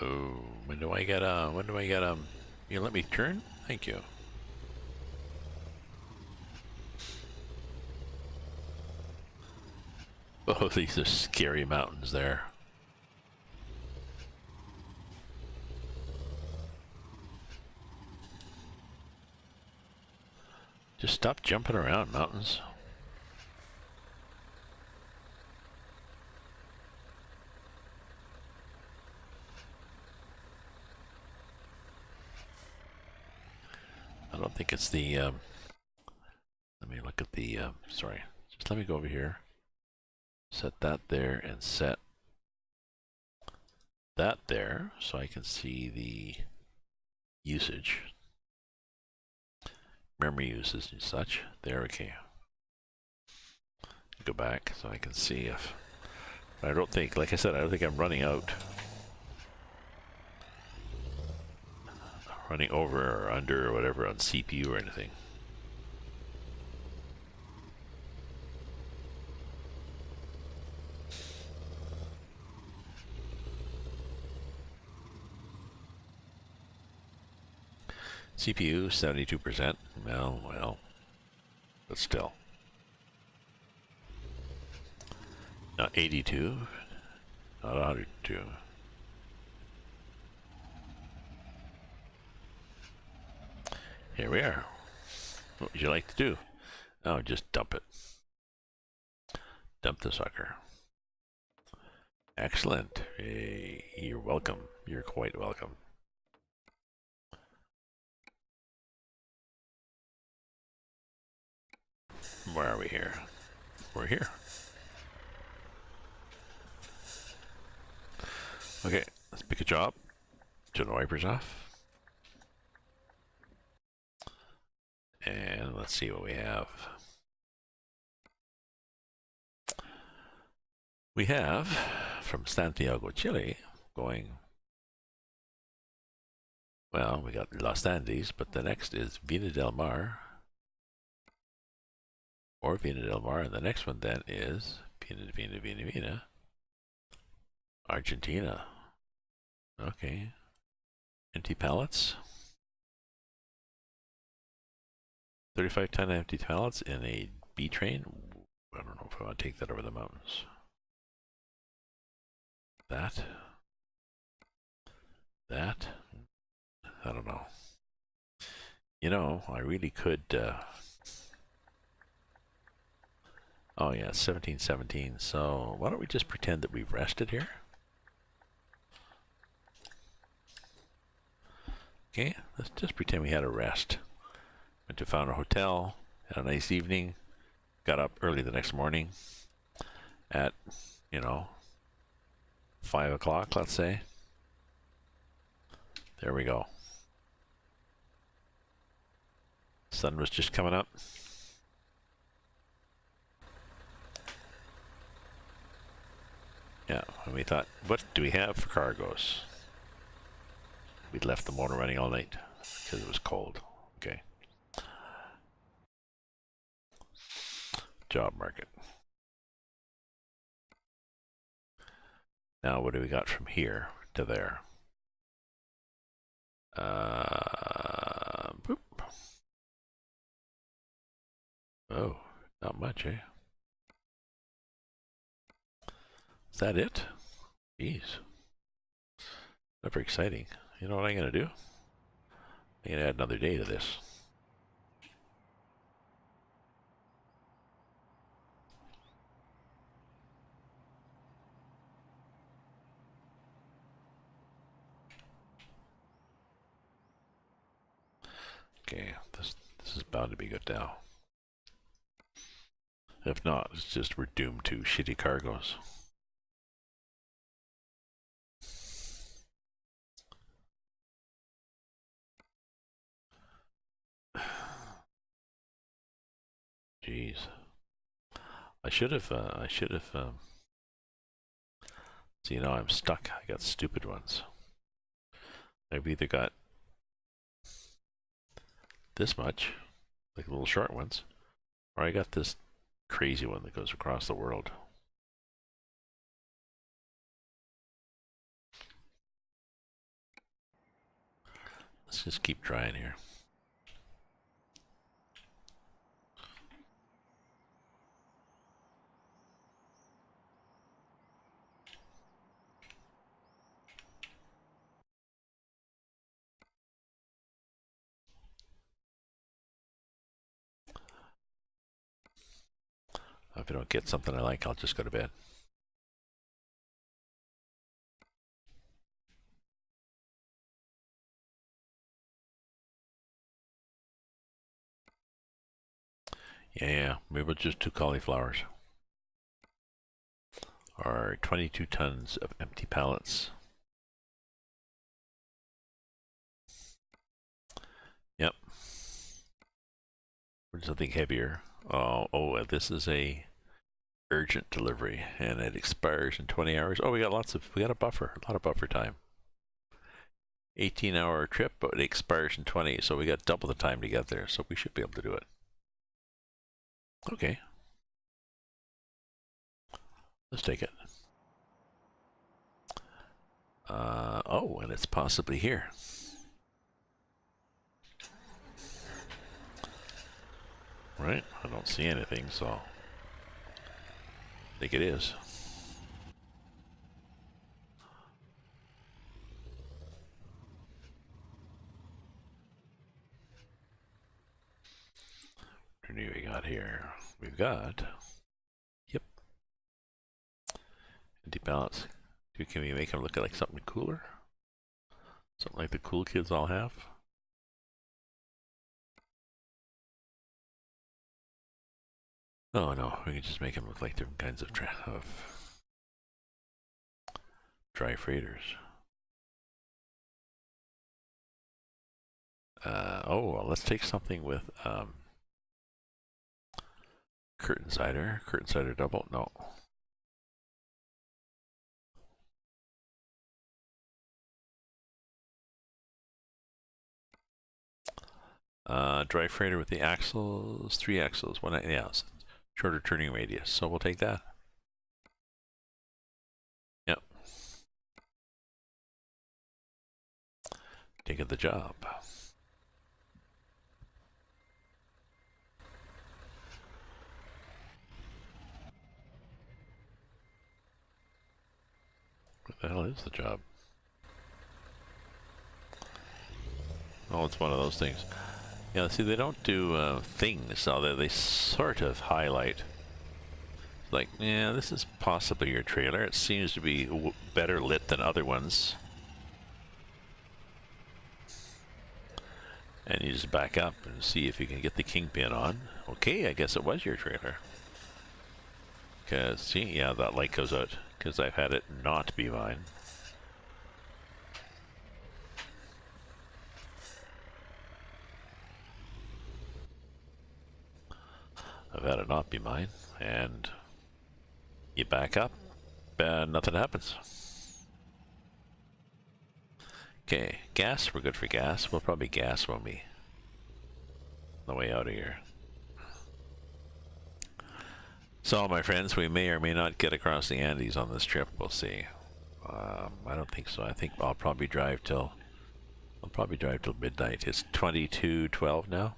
Oh, when do I get, you let me turn? Thank you. Oh, these are scary mountains there. Just stop jumping around, mountains. I don't think it's the, let me look at the, sorry. Just let me go over here. Set that there and set that there so I can see the usage. Memory usage and such. There we go. Go back so I can see if... I don't think, like I said, I don't think I'm running out. Running over or under or whatever on CPU or anything. CPU 72%. Well, but still. Not 82. Not 102. Here we are. What would you like to do? Oh, just dump it. Dump the sucker. Excellent. Hey, you're welcome. You're quite welcome. Where are we here? We're here. Okay, let's pick a job. Turn the wipers off. And let's see what we have. We have from Santiago, Chile, going, well, we got Los Andes, but the next is Vina del Mar. Or Vina del Mar, and the next one then is Vina, Argentina. Okay. Empty pallets. 35-ton empty pallets in a B train. I don't know if I want to take that over the mountains. That. I don't know. You know, I really could. Oh yeah, 1717. So why don't we just pretend that we've rested here? Okay, let's just pretend we had a rest. Went to found a hotel, had a nice evening, got up early the next morning at, 5 o'clock, let's say. There we go. Sun was just coming up. Yeah, and we thought, what do we have for cargoes? We'd left the motor running all night because it was cold. Okay. Job market. Now, what do we got from here to there? Boop. Oh, not much, eh? Is that it? Jeez. Never exciting. You know what I'm going to do? I'm going to add another day to this. Okay, this is bound to be good now. If not, it's just we're doomed to shitty cargoes. Jeez. I should have, see, now I'm stuck. I got stupid ones. I've either got this much, like the little short ones, or I got this crazy one that goes across the world. Let's just keep trying here. If I don't get something I like, I'll just go to bed. Yeah, maybe we'll just do cauliflowers. Or 22 tons of empty pallets. Yep. Something heavier. Oh, this is a urgent delivery, and it expires in 20 hours. Oh, we got a buffer, a lot of buffer time. 18-hour trip, but it expires in 20, so we got double the time to get there, so we should be able to do it. Okay. Let's take it. Oh, and it's possibly here. Right? I don't see anything, so I think it is. What do we got here? We've got, yep, empty pallets. Can we make them look like something cooler? Something like the cool kids all have? Oh no, we can just make them look like different kinds of dry freighters. Oh, well, let's take something with curtain cider double. No. Dry freighter with the axles, 3 axles, one, yeah, shorter turning radius. So we'll take that. Yep. Taking the job. What the hell is the job? Oh, it's one of those things. Yeah, see, they don't do things, so they sort of highlight. Like, yeah, this is possibly your trailer. It seems to be better lit than other ones. And you just back up and see if you can get the kingpin on. Okay, I guess it was your trailer. Because, see, yeah, that light goes out. Because I've had it not be mine. I've had it not be mine. And you back up, and nothing happens. Okay, gas, we're good for gas. We'll probably gas when we on the way out of here. So, my friends, we may or may not get across the Andes on this trip. We'll see. I don't think so. I think I'll probably drive till midnight. It's 22:12 now.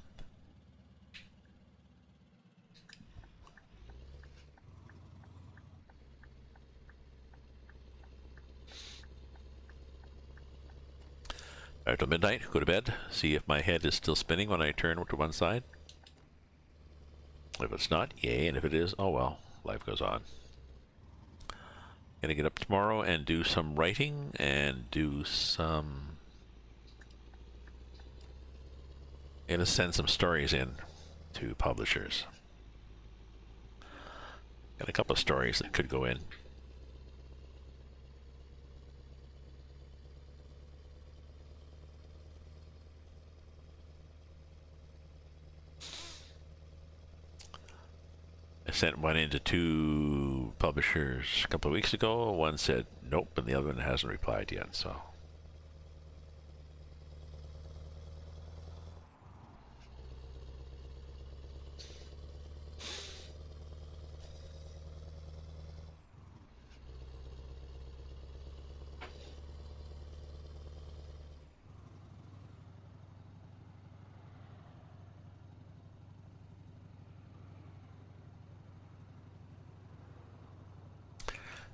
Drive till midnight, go to bed, see if my head is still spinning when I turn to one side. If it's not, yay, and if it is, oh well, life goes on. Gonna get up tomorrow and do some writing and do some... Gonna send some stories in to publishers. Got a couple of stories that could go in. I sent one into 2 publishers a couple of weeks ago. One said nope, and the other one hasn't replied yet, so.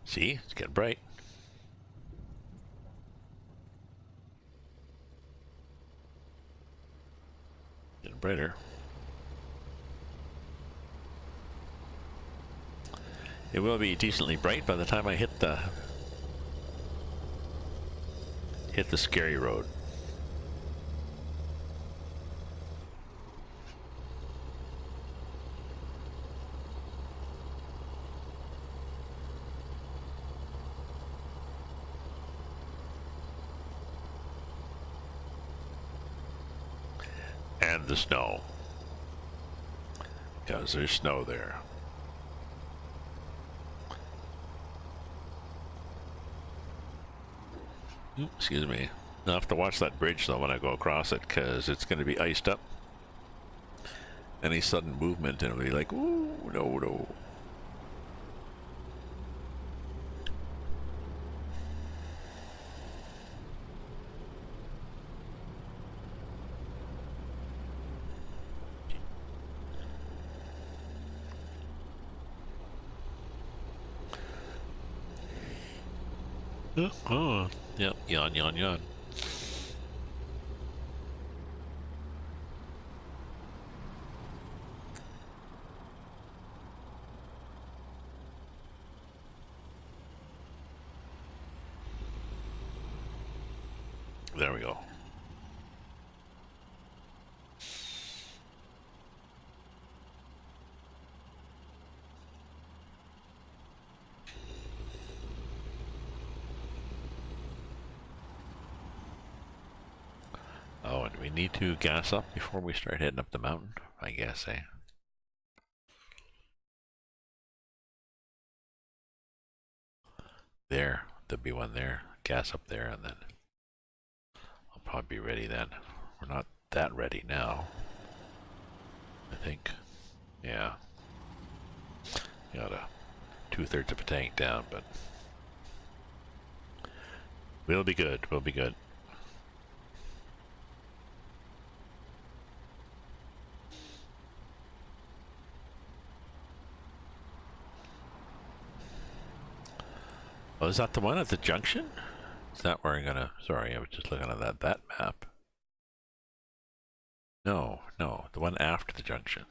See, it's getting bright. Getting brighter. It will be decently bright by the time I hit the scary road. And the snow, because there's snow there. Ooh, excuse me. I'll have to watch that bridge though when I go across it, because it's going to be iced up. Any sudden movement and it'll be like, ooh, no, no. Oh, yep, yawn, yawn, yawn. There we go. Oh, and we need to gas up before we start heading up the mountain, I guess, eh? There, there'll be one there. Gas up there, and then I'll probably be ready then. We're not that ready now, I think. Yeah. Got a 2/3 of a tank down, but we'll be good. We'll be good. Oh, is that the one at the junction? Is that where I'm gonna... Sorry, I was just looking at that map. No, no, the one after the junction.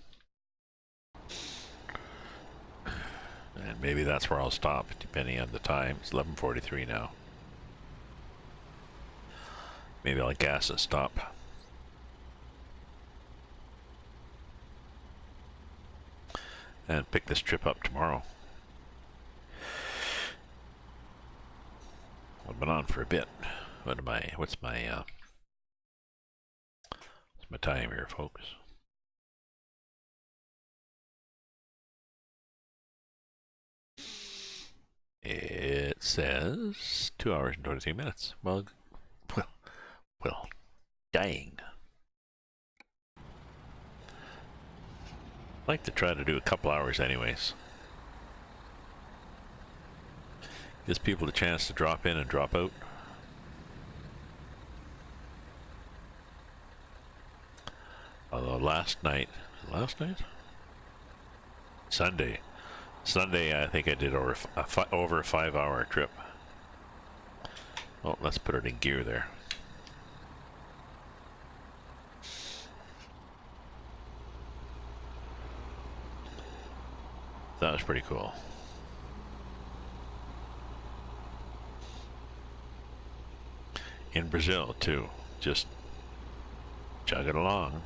And maybe that's where I'll stop, depending on the time. It's 11:43 now. Maybe I'll gas and stop. And pick this trip up tomorrow. I've been on for a bit. What's my time here, folks? It says 2 hours and 23 minutes. Well, dang. I'd like to try to do a couple hours anyways. Gives people the chance to drop in and drop out. Although last night, Sunday, I think I did over a 5-hour trip. Oh, let's put it in gear there. That was pretty cool. In Brazil too, just chug it along.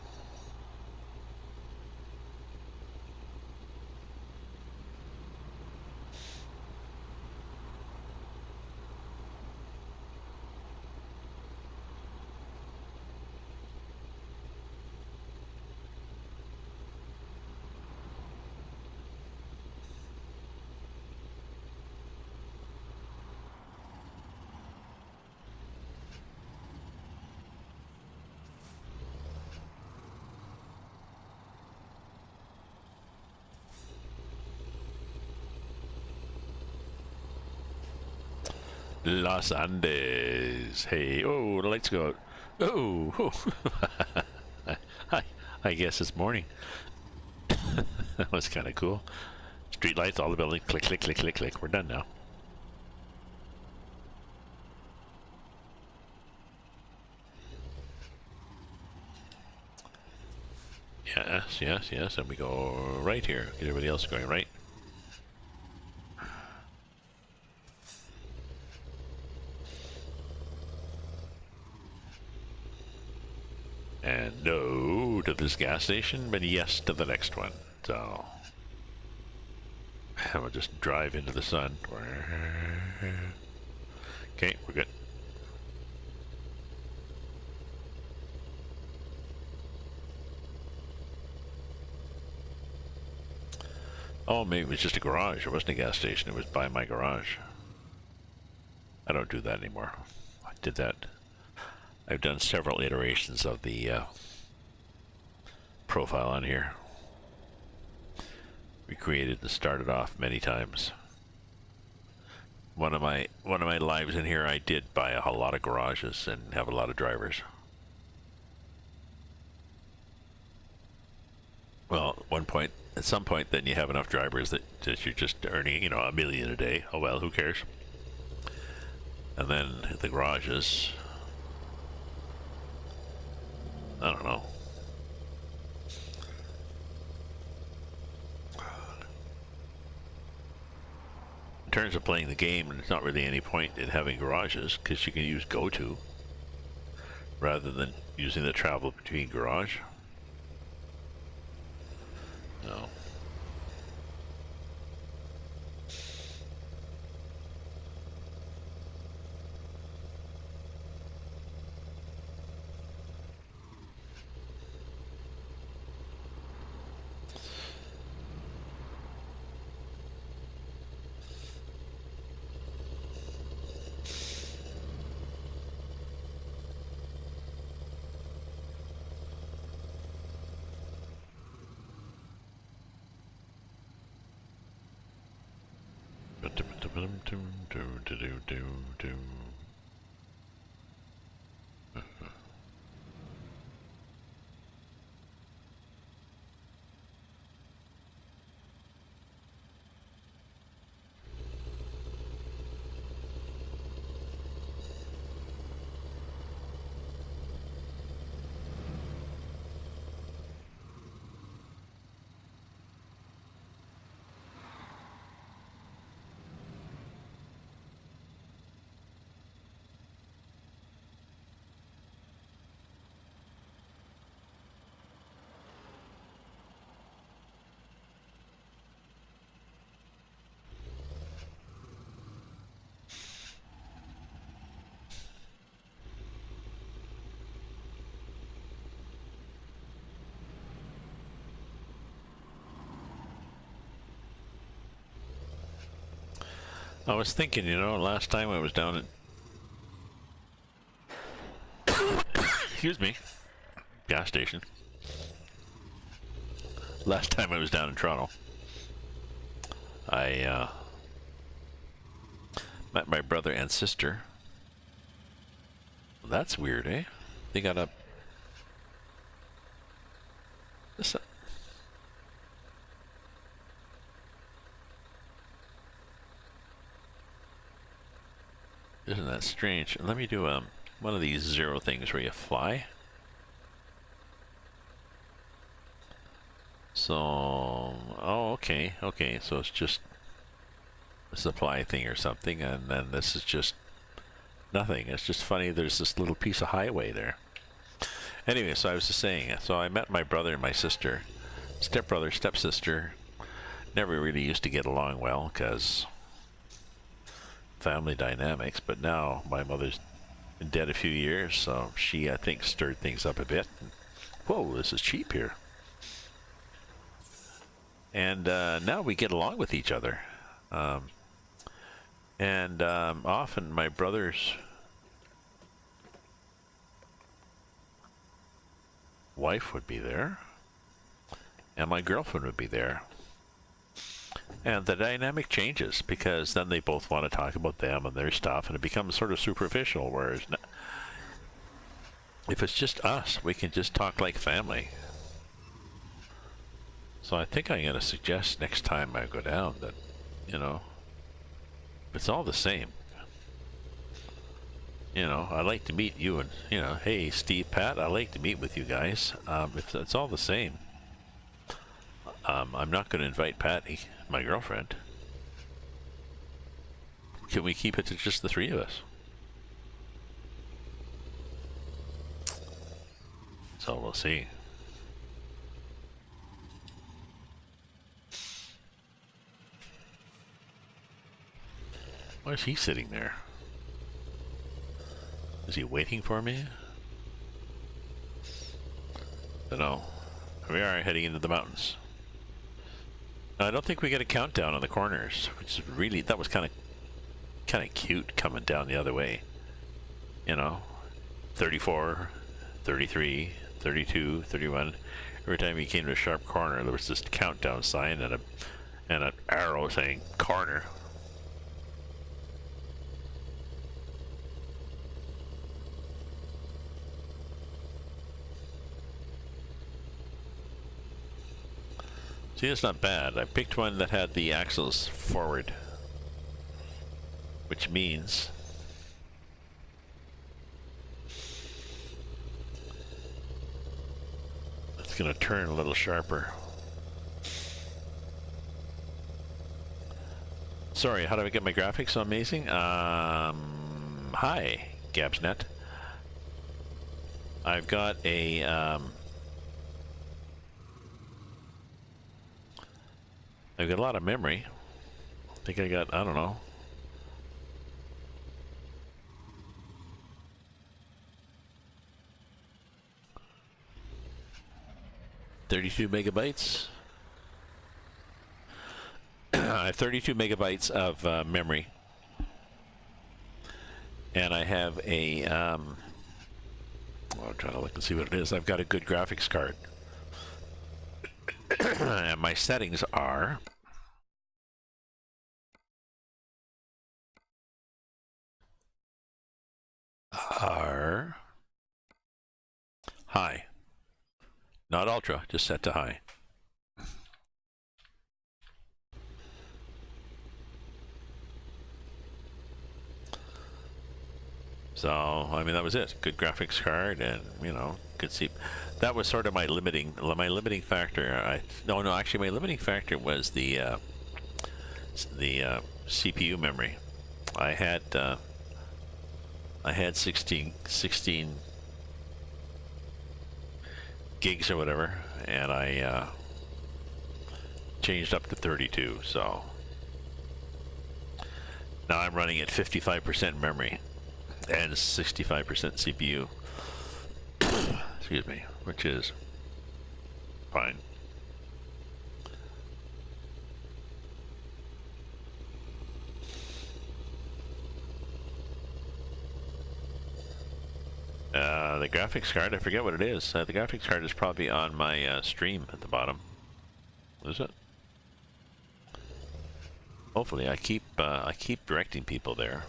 Los Andes. Hey, oh, the lights go out. Oh, I guess it's morning. That was kind of cool. Street lights, all the buildings. Click, click, click, click, click. We're done now. Yes, yes, yes. And we go right here. Everybody else going right. And no to this gas station, but yes to the next one. So, and we'll just drive into the sun. Okay, we're good. Oh, maybe it was just a garage. It wasn't a gas station. It was by my garage. I don't do that anymore. I did that. I've done several iterations of the profile on here. Recreated and started off many times. One of my lives in here, I did buy a lot of garages and have a lot of drivers. Well, at some point, then you have enough drivers that you're just earning, you know, $1 million a day. Oh well, who cares? And then the garages, I don't know. In terms of playing the game, there's not really any point in having garages because you can use GoTo rather than using the travel between garage. No. I was thinking, you know, last time I was down at excuse me, gas station. Last time I was down in Toronto, Met my brother and sister. That's weird, eh? They got a... This, isn't that strange? Let me do one of these zero things where you fly. So, oh, okay, okay, so it's just a supply thing or something, and then this is just nothing. It's just funny, there's this little piece of highway there. Anyway, so I was just saying, so I met my brother and my sister, stepbrother, stepsister. Never really used to get along well, because family dynamics, but now my mother's been dead a few years, so she, I think, stirred things up a bit. Whoa, this is cheap here. And now we get along with each other. Often my brother's wife would be there, and my girlfriend would be there. And the dynamic changes, because then they both want to talk about them and their stuff, and it becomes sort of superficial, whereas if it's just us, we can just talk like family. So I think I'm going to suggest next time I go down that, you know, it's all the same. You know, I'd like to meet you and, you know, hey, Steve, Pat, I'd like to meet with you guys. It's all the same. I'm not going to invite Patty, my girlfriend. Can we keep it to just the three of us? So we'll see. Why is he sitting there? Is he waiting for me? Don't know. Here we are heading into the mountains. I don't think we get a countdown on the corners, which is really, that was kind of cute coming down the other way. You know, 34, 33, 32, 31. Every time you came to a sharp corner, there was this countdown sign and an arrow saying corner. See, it's not bad. I picked one that had the axles forward, which means it's going to turn a little sharper. Sorry, how do I get my graphics so amazing? Hi, Gabsnet. I've got a I've got a lot of memory. I think I got, I don't know. $32 megabytes. I have 32 megabytes of memory. And I have a, I'm trying to look and see what it is. I've got a good graphics card. And my settings are high, not ultra, just set to high. So, I mean, that was it. Good graphics card, and, you know, could see. That was sort of my limiting factor. No, actually, my limiting factor was the CPU memory. I had 16 gigs or whatever, and I changed up to 32. So now I'm running at 55% memory and 65% CPU. Excuse me, which is fine. The graphics card, I forget what it is. The graphics card is probably on my stream at the bottom. Is it? Hopefully, I keep directing people there.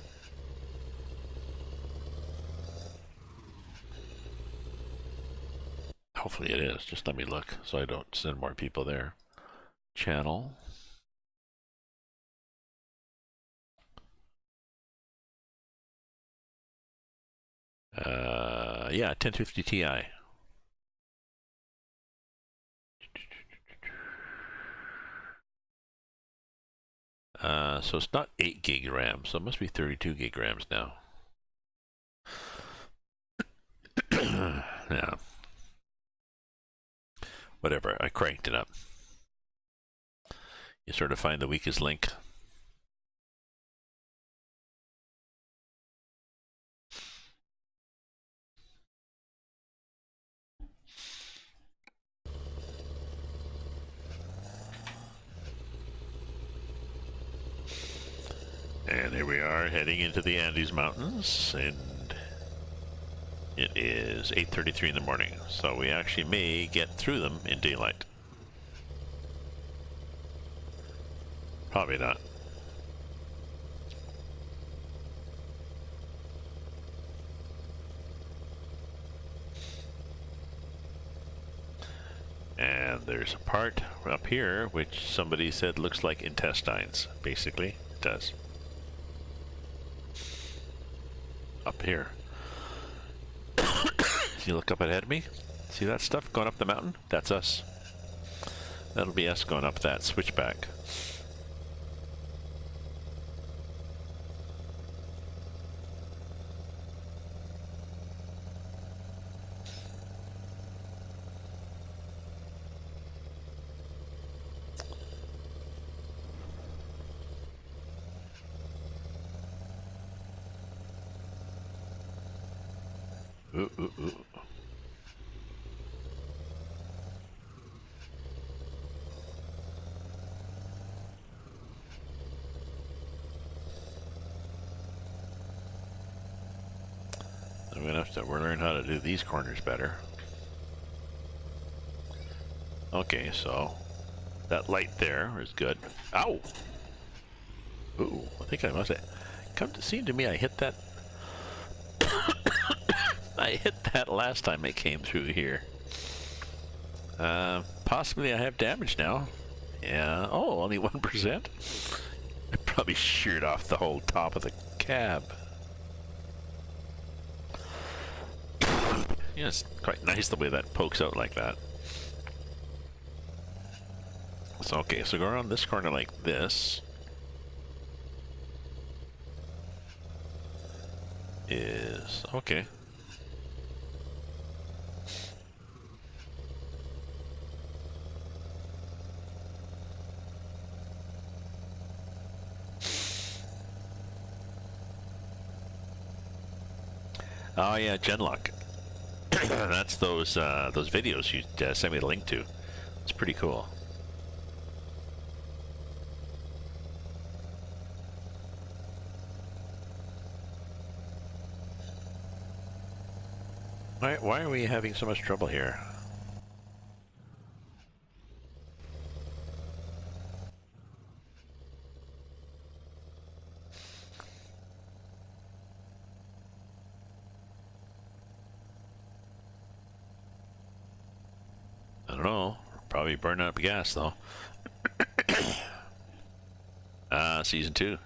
Hopefully it is. Just let me look so I don't send more people there. Channel. Yeah, 1050 Ti. So it's not 8 gig RAM, so it must be 32 gig RAMs now. Yeah. Whatever, I cranked it up. You sort of find the weakest link. And here we are heading into the Andes Mountains, and it is 8:33 in the morning, so we actually may get through them in daylight. Probably not. And there's a part up here which somebody said looks like intestines. Basically, it does. Up here. See, look up ahead of me? See that stuff going up the mountain? That's us. That'll be us going up that switchback. Ooh, ooh, ooh. I'm gonna have to learn how to do these corners better. Okay, so that light there is good. Ow! Ooh, I think I must have. Come to seem to me, I hit that. I hit that last time I came through here. Possibly I have damage now. Yeah. Oh, only 1%. I probably sheared off the whole top of the cab. Yeah, it's quite nice the way that pokes out like that. So, okay, so go around this corner like this. Is okay. Oh yeah, Genlock. That's those videos you sent me the link to. It's pretty cool. Why are we having so much trouble here? I don't know. Probably burning up gas though. Season 2.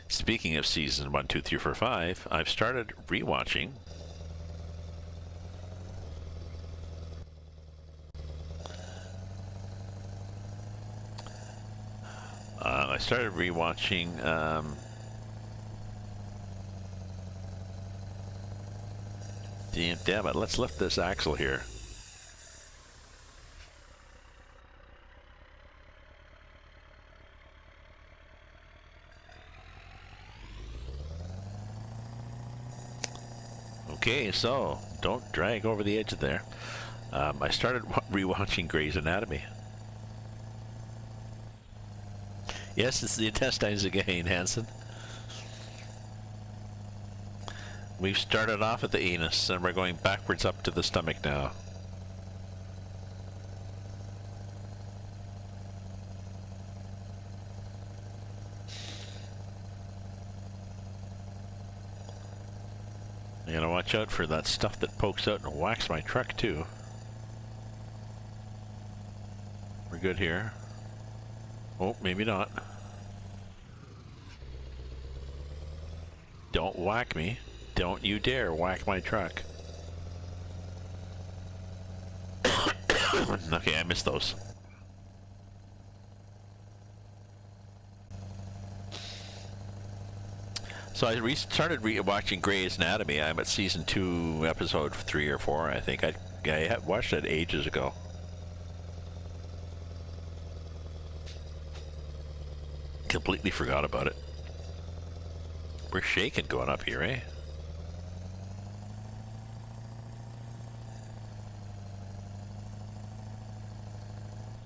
Speaking of season 1, 2, 3, 4, 5, I've started rewatching. I started rewatching. Damn it! Let's lift this axle here. Okay, so don't drag over the edge there. I started rewatching Grey's Anatomy. Yes, it's the intestines again, Hanson. We've started off at the anus, and we're going backwards up to the stomach now. You gotta watch out for that stuff that pokes out and whacks my truck too. We're good here. Oh, maybe not. Don't whack me. Don't you dare whack my truck. Okay, I missed those. So I started watching Grey's Anatomy. I'm at season 2, episode 3 or 4, I think. I watched it ages ago. Completely forgot about it. We're shaking going up here, eh?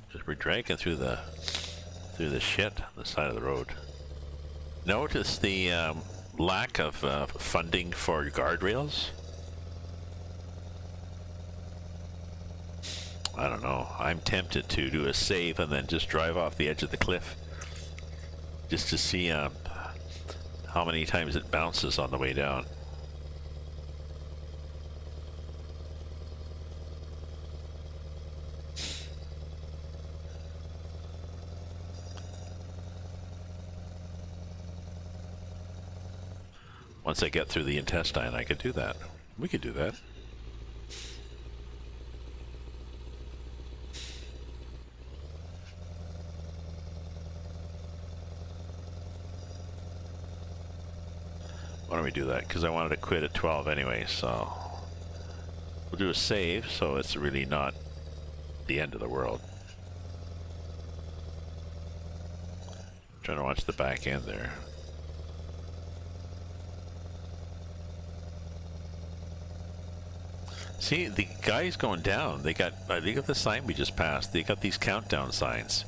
Because we're dragging through the shit on the side of the road. Notice the lack of funding for guardrails. I don't know. I'm tempted to do a save and then just drive off the edge of the cliff, just to see how many times it bounces on the way down. Once I get through the intestine, I could do that. We could do that. Why don't we do that? Because I wanted to quit at 12 anyway, so we'll do a save, so it's really not the end of the world. Trying to watch the back end there. See, the guys going down, they got the sign we just passed. They got these countdown signs.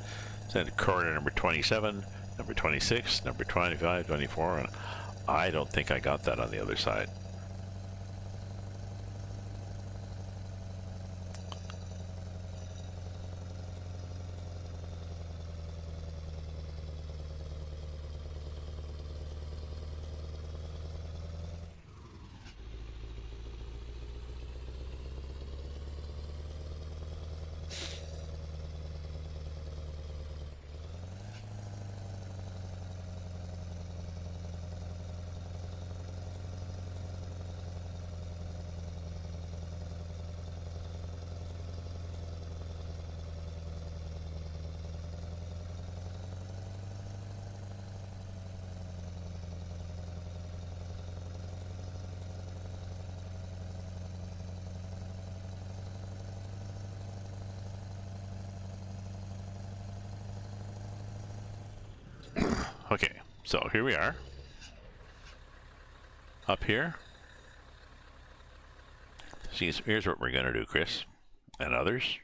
So corner number 27, number 26, number 25, 24, and I don't think I got that on the other side. Okay, so here we are. Up here. See, here's what we're gonna do, Chris, and others.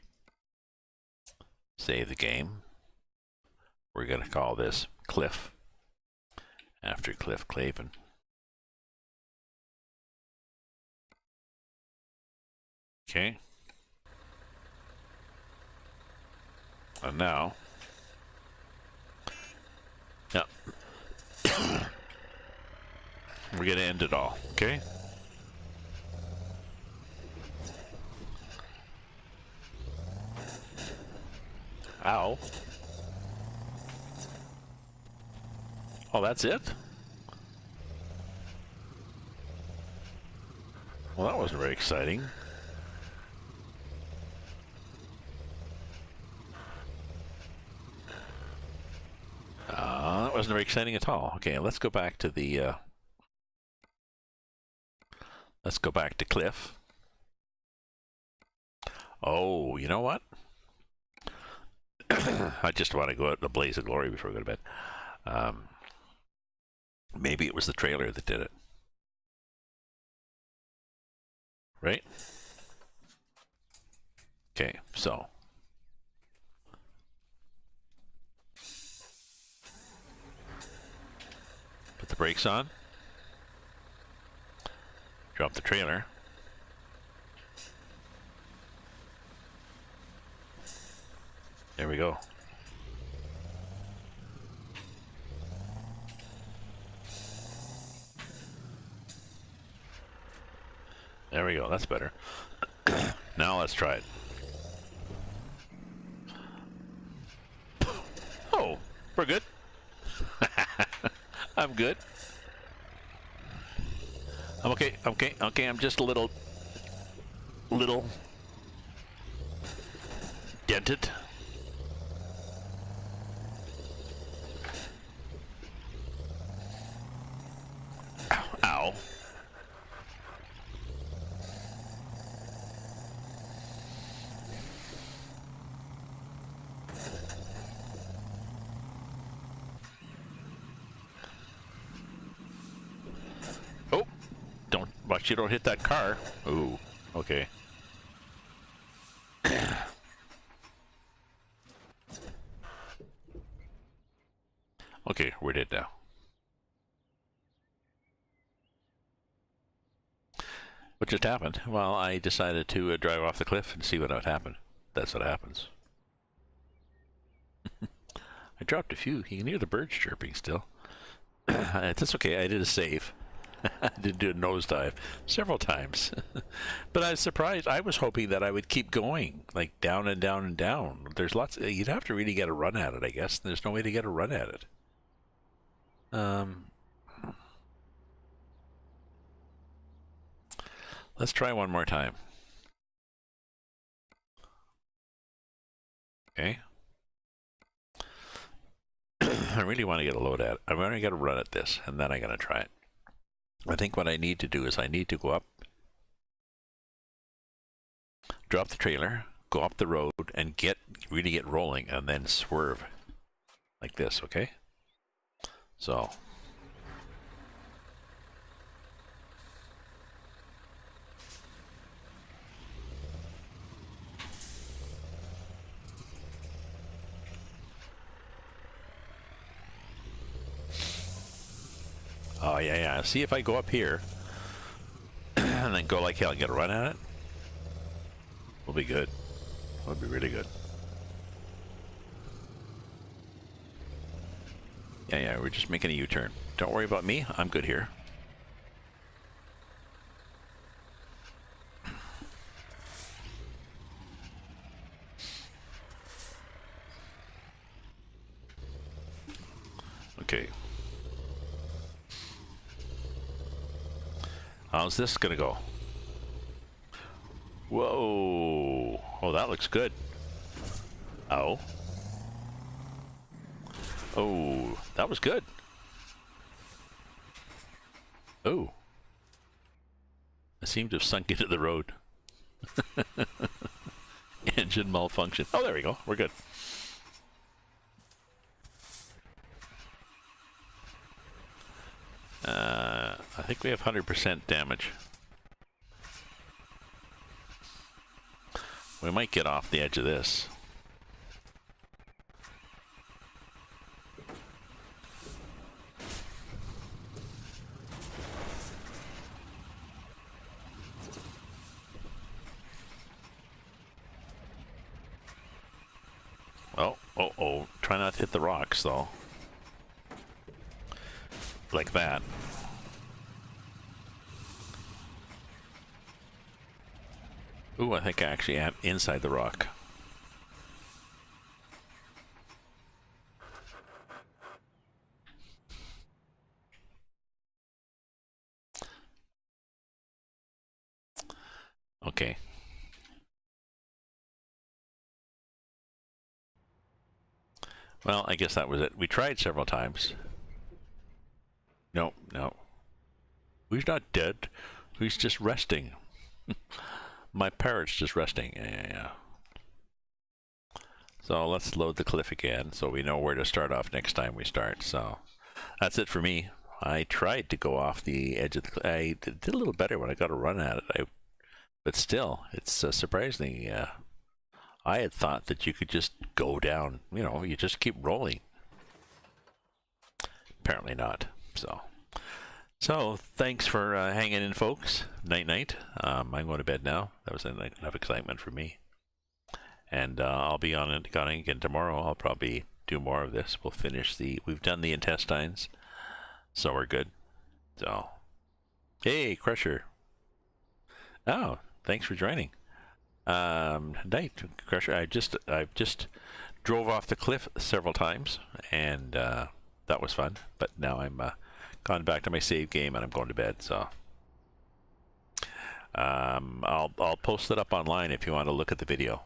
Save the game. We're gonna call this Cliff, after Cliff Clavin. Okay. And now, yeah, we're gonna end it all, okay? Ow. Oh, that's it? Well, that wasn't very exciting. That wasn't very exciting at all. Okay, let's go back to the, let's go back to Cliff. Oh, you know what? I just want to go out in a blaze of glory before I go to bed. Maybe it was the trailer that did it. Right? Okay, so. Put the brakes on. Drop the trailer. There we go. There we go. That's better. Now let's try it. Oh, we're good. I'm good. I'm okay. Okay. Okay. I'm just a little dented. Ow. Oh, don't watch you don't hit that car. Ooh, okay. Okay, we're dead now. What just happened? Well, I decided to drive off the cliff and see what would happen. That's what happens. I dropped a few. You can hear the birds chirping still. That's okay. I did a save. I did do a nosedive several times. But I was surprised. I was hoping that I would keep going, like down and down and down. There's lots. You'd have to really get a run at it, I guess. There's no way to get a run at it. Let's try one more time. Okay. I really want to get a load at it. I'm going to get a run at this, and then I'm going to try it. I think what I need to do is I need to go up, drop the trailer, go up the road, and really get rolling, and then swerve like this, okay? So. Oh, yeah, yeah. See if I go up here and then go like hell and get a run at it. We'll be good. We'll be really good. Yeah, yeah, we're just making a U-turn. Don't worry about me. I'm good here. Okay. How's this gonna go? Whoa. Oh, that looks good. Oh. Oh, that was good. Oh. I seem to have sunk into the road. Engine malfunction. Oh, there we go. We're good. I think we have 100% damage. We might get off the edge of this. Oh, try not to hit the rocks, though. Like that. Ooh, I think I actually am inside the rock. Okay. Well, I guess that was it. We tried several times. No, no. He's not dead. He's just resting. My parrot's just resting. Yeah. So let's load the cliff again so we know where to start off next time we start. So that's it for me. I tried to go off the edge of the cliff. I did a little better when I got a run at it. But still, it's surprisingly... I had thought that you could just go down. You know, you just keep rolling. Apparently not. So thanks for hanging in, folks. Night. I'm going to bed now. That was enough excitement for me. And I'll be on it again tomorrow. I'll probably do more of this. We'll finish we've done the intestines, so we're good. So, hey, Crusher. Oh, thanks for joining. Night Crusher. I've just drove off the cliff several times, and that was fun. But now I'm gone back to my save game, and I'm going to bed. So I'll post it up online if you want to look at the video.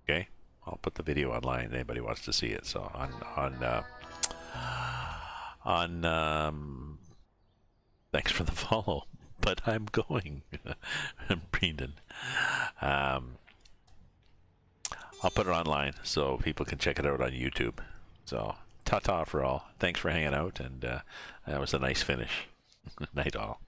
Okay, I'll put the video online if anybody wants to see it. So on thanks for the follow, but I'm going. Brendan. I'll put it online so people can check it out on YouTube. So ta-ta for all. Thanks for hanging out, and that was a nice finish. Night all.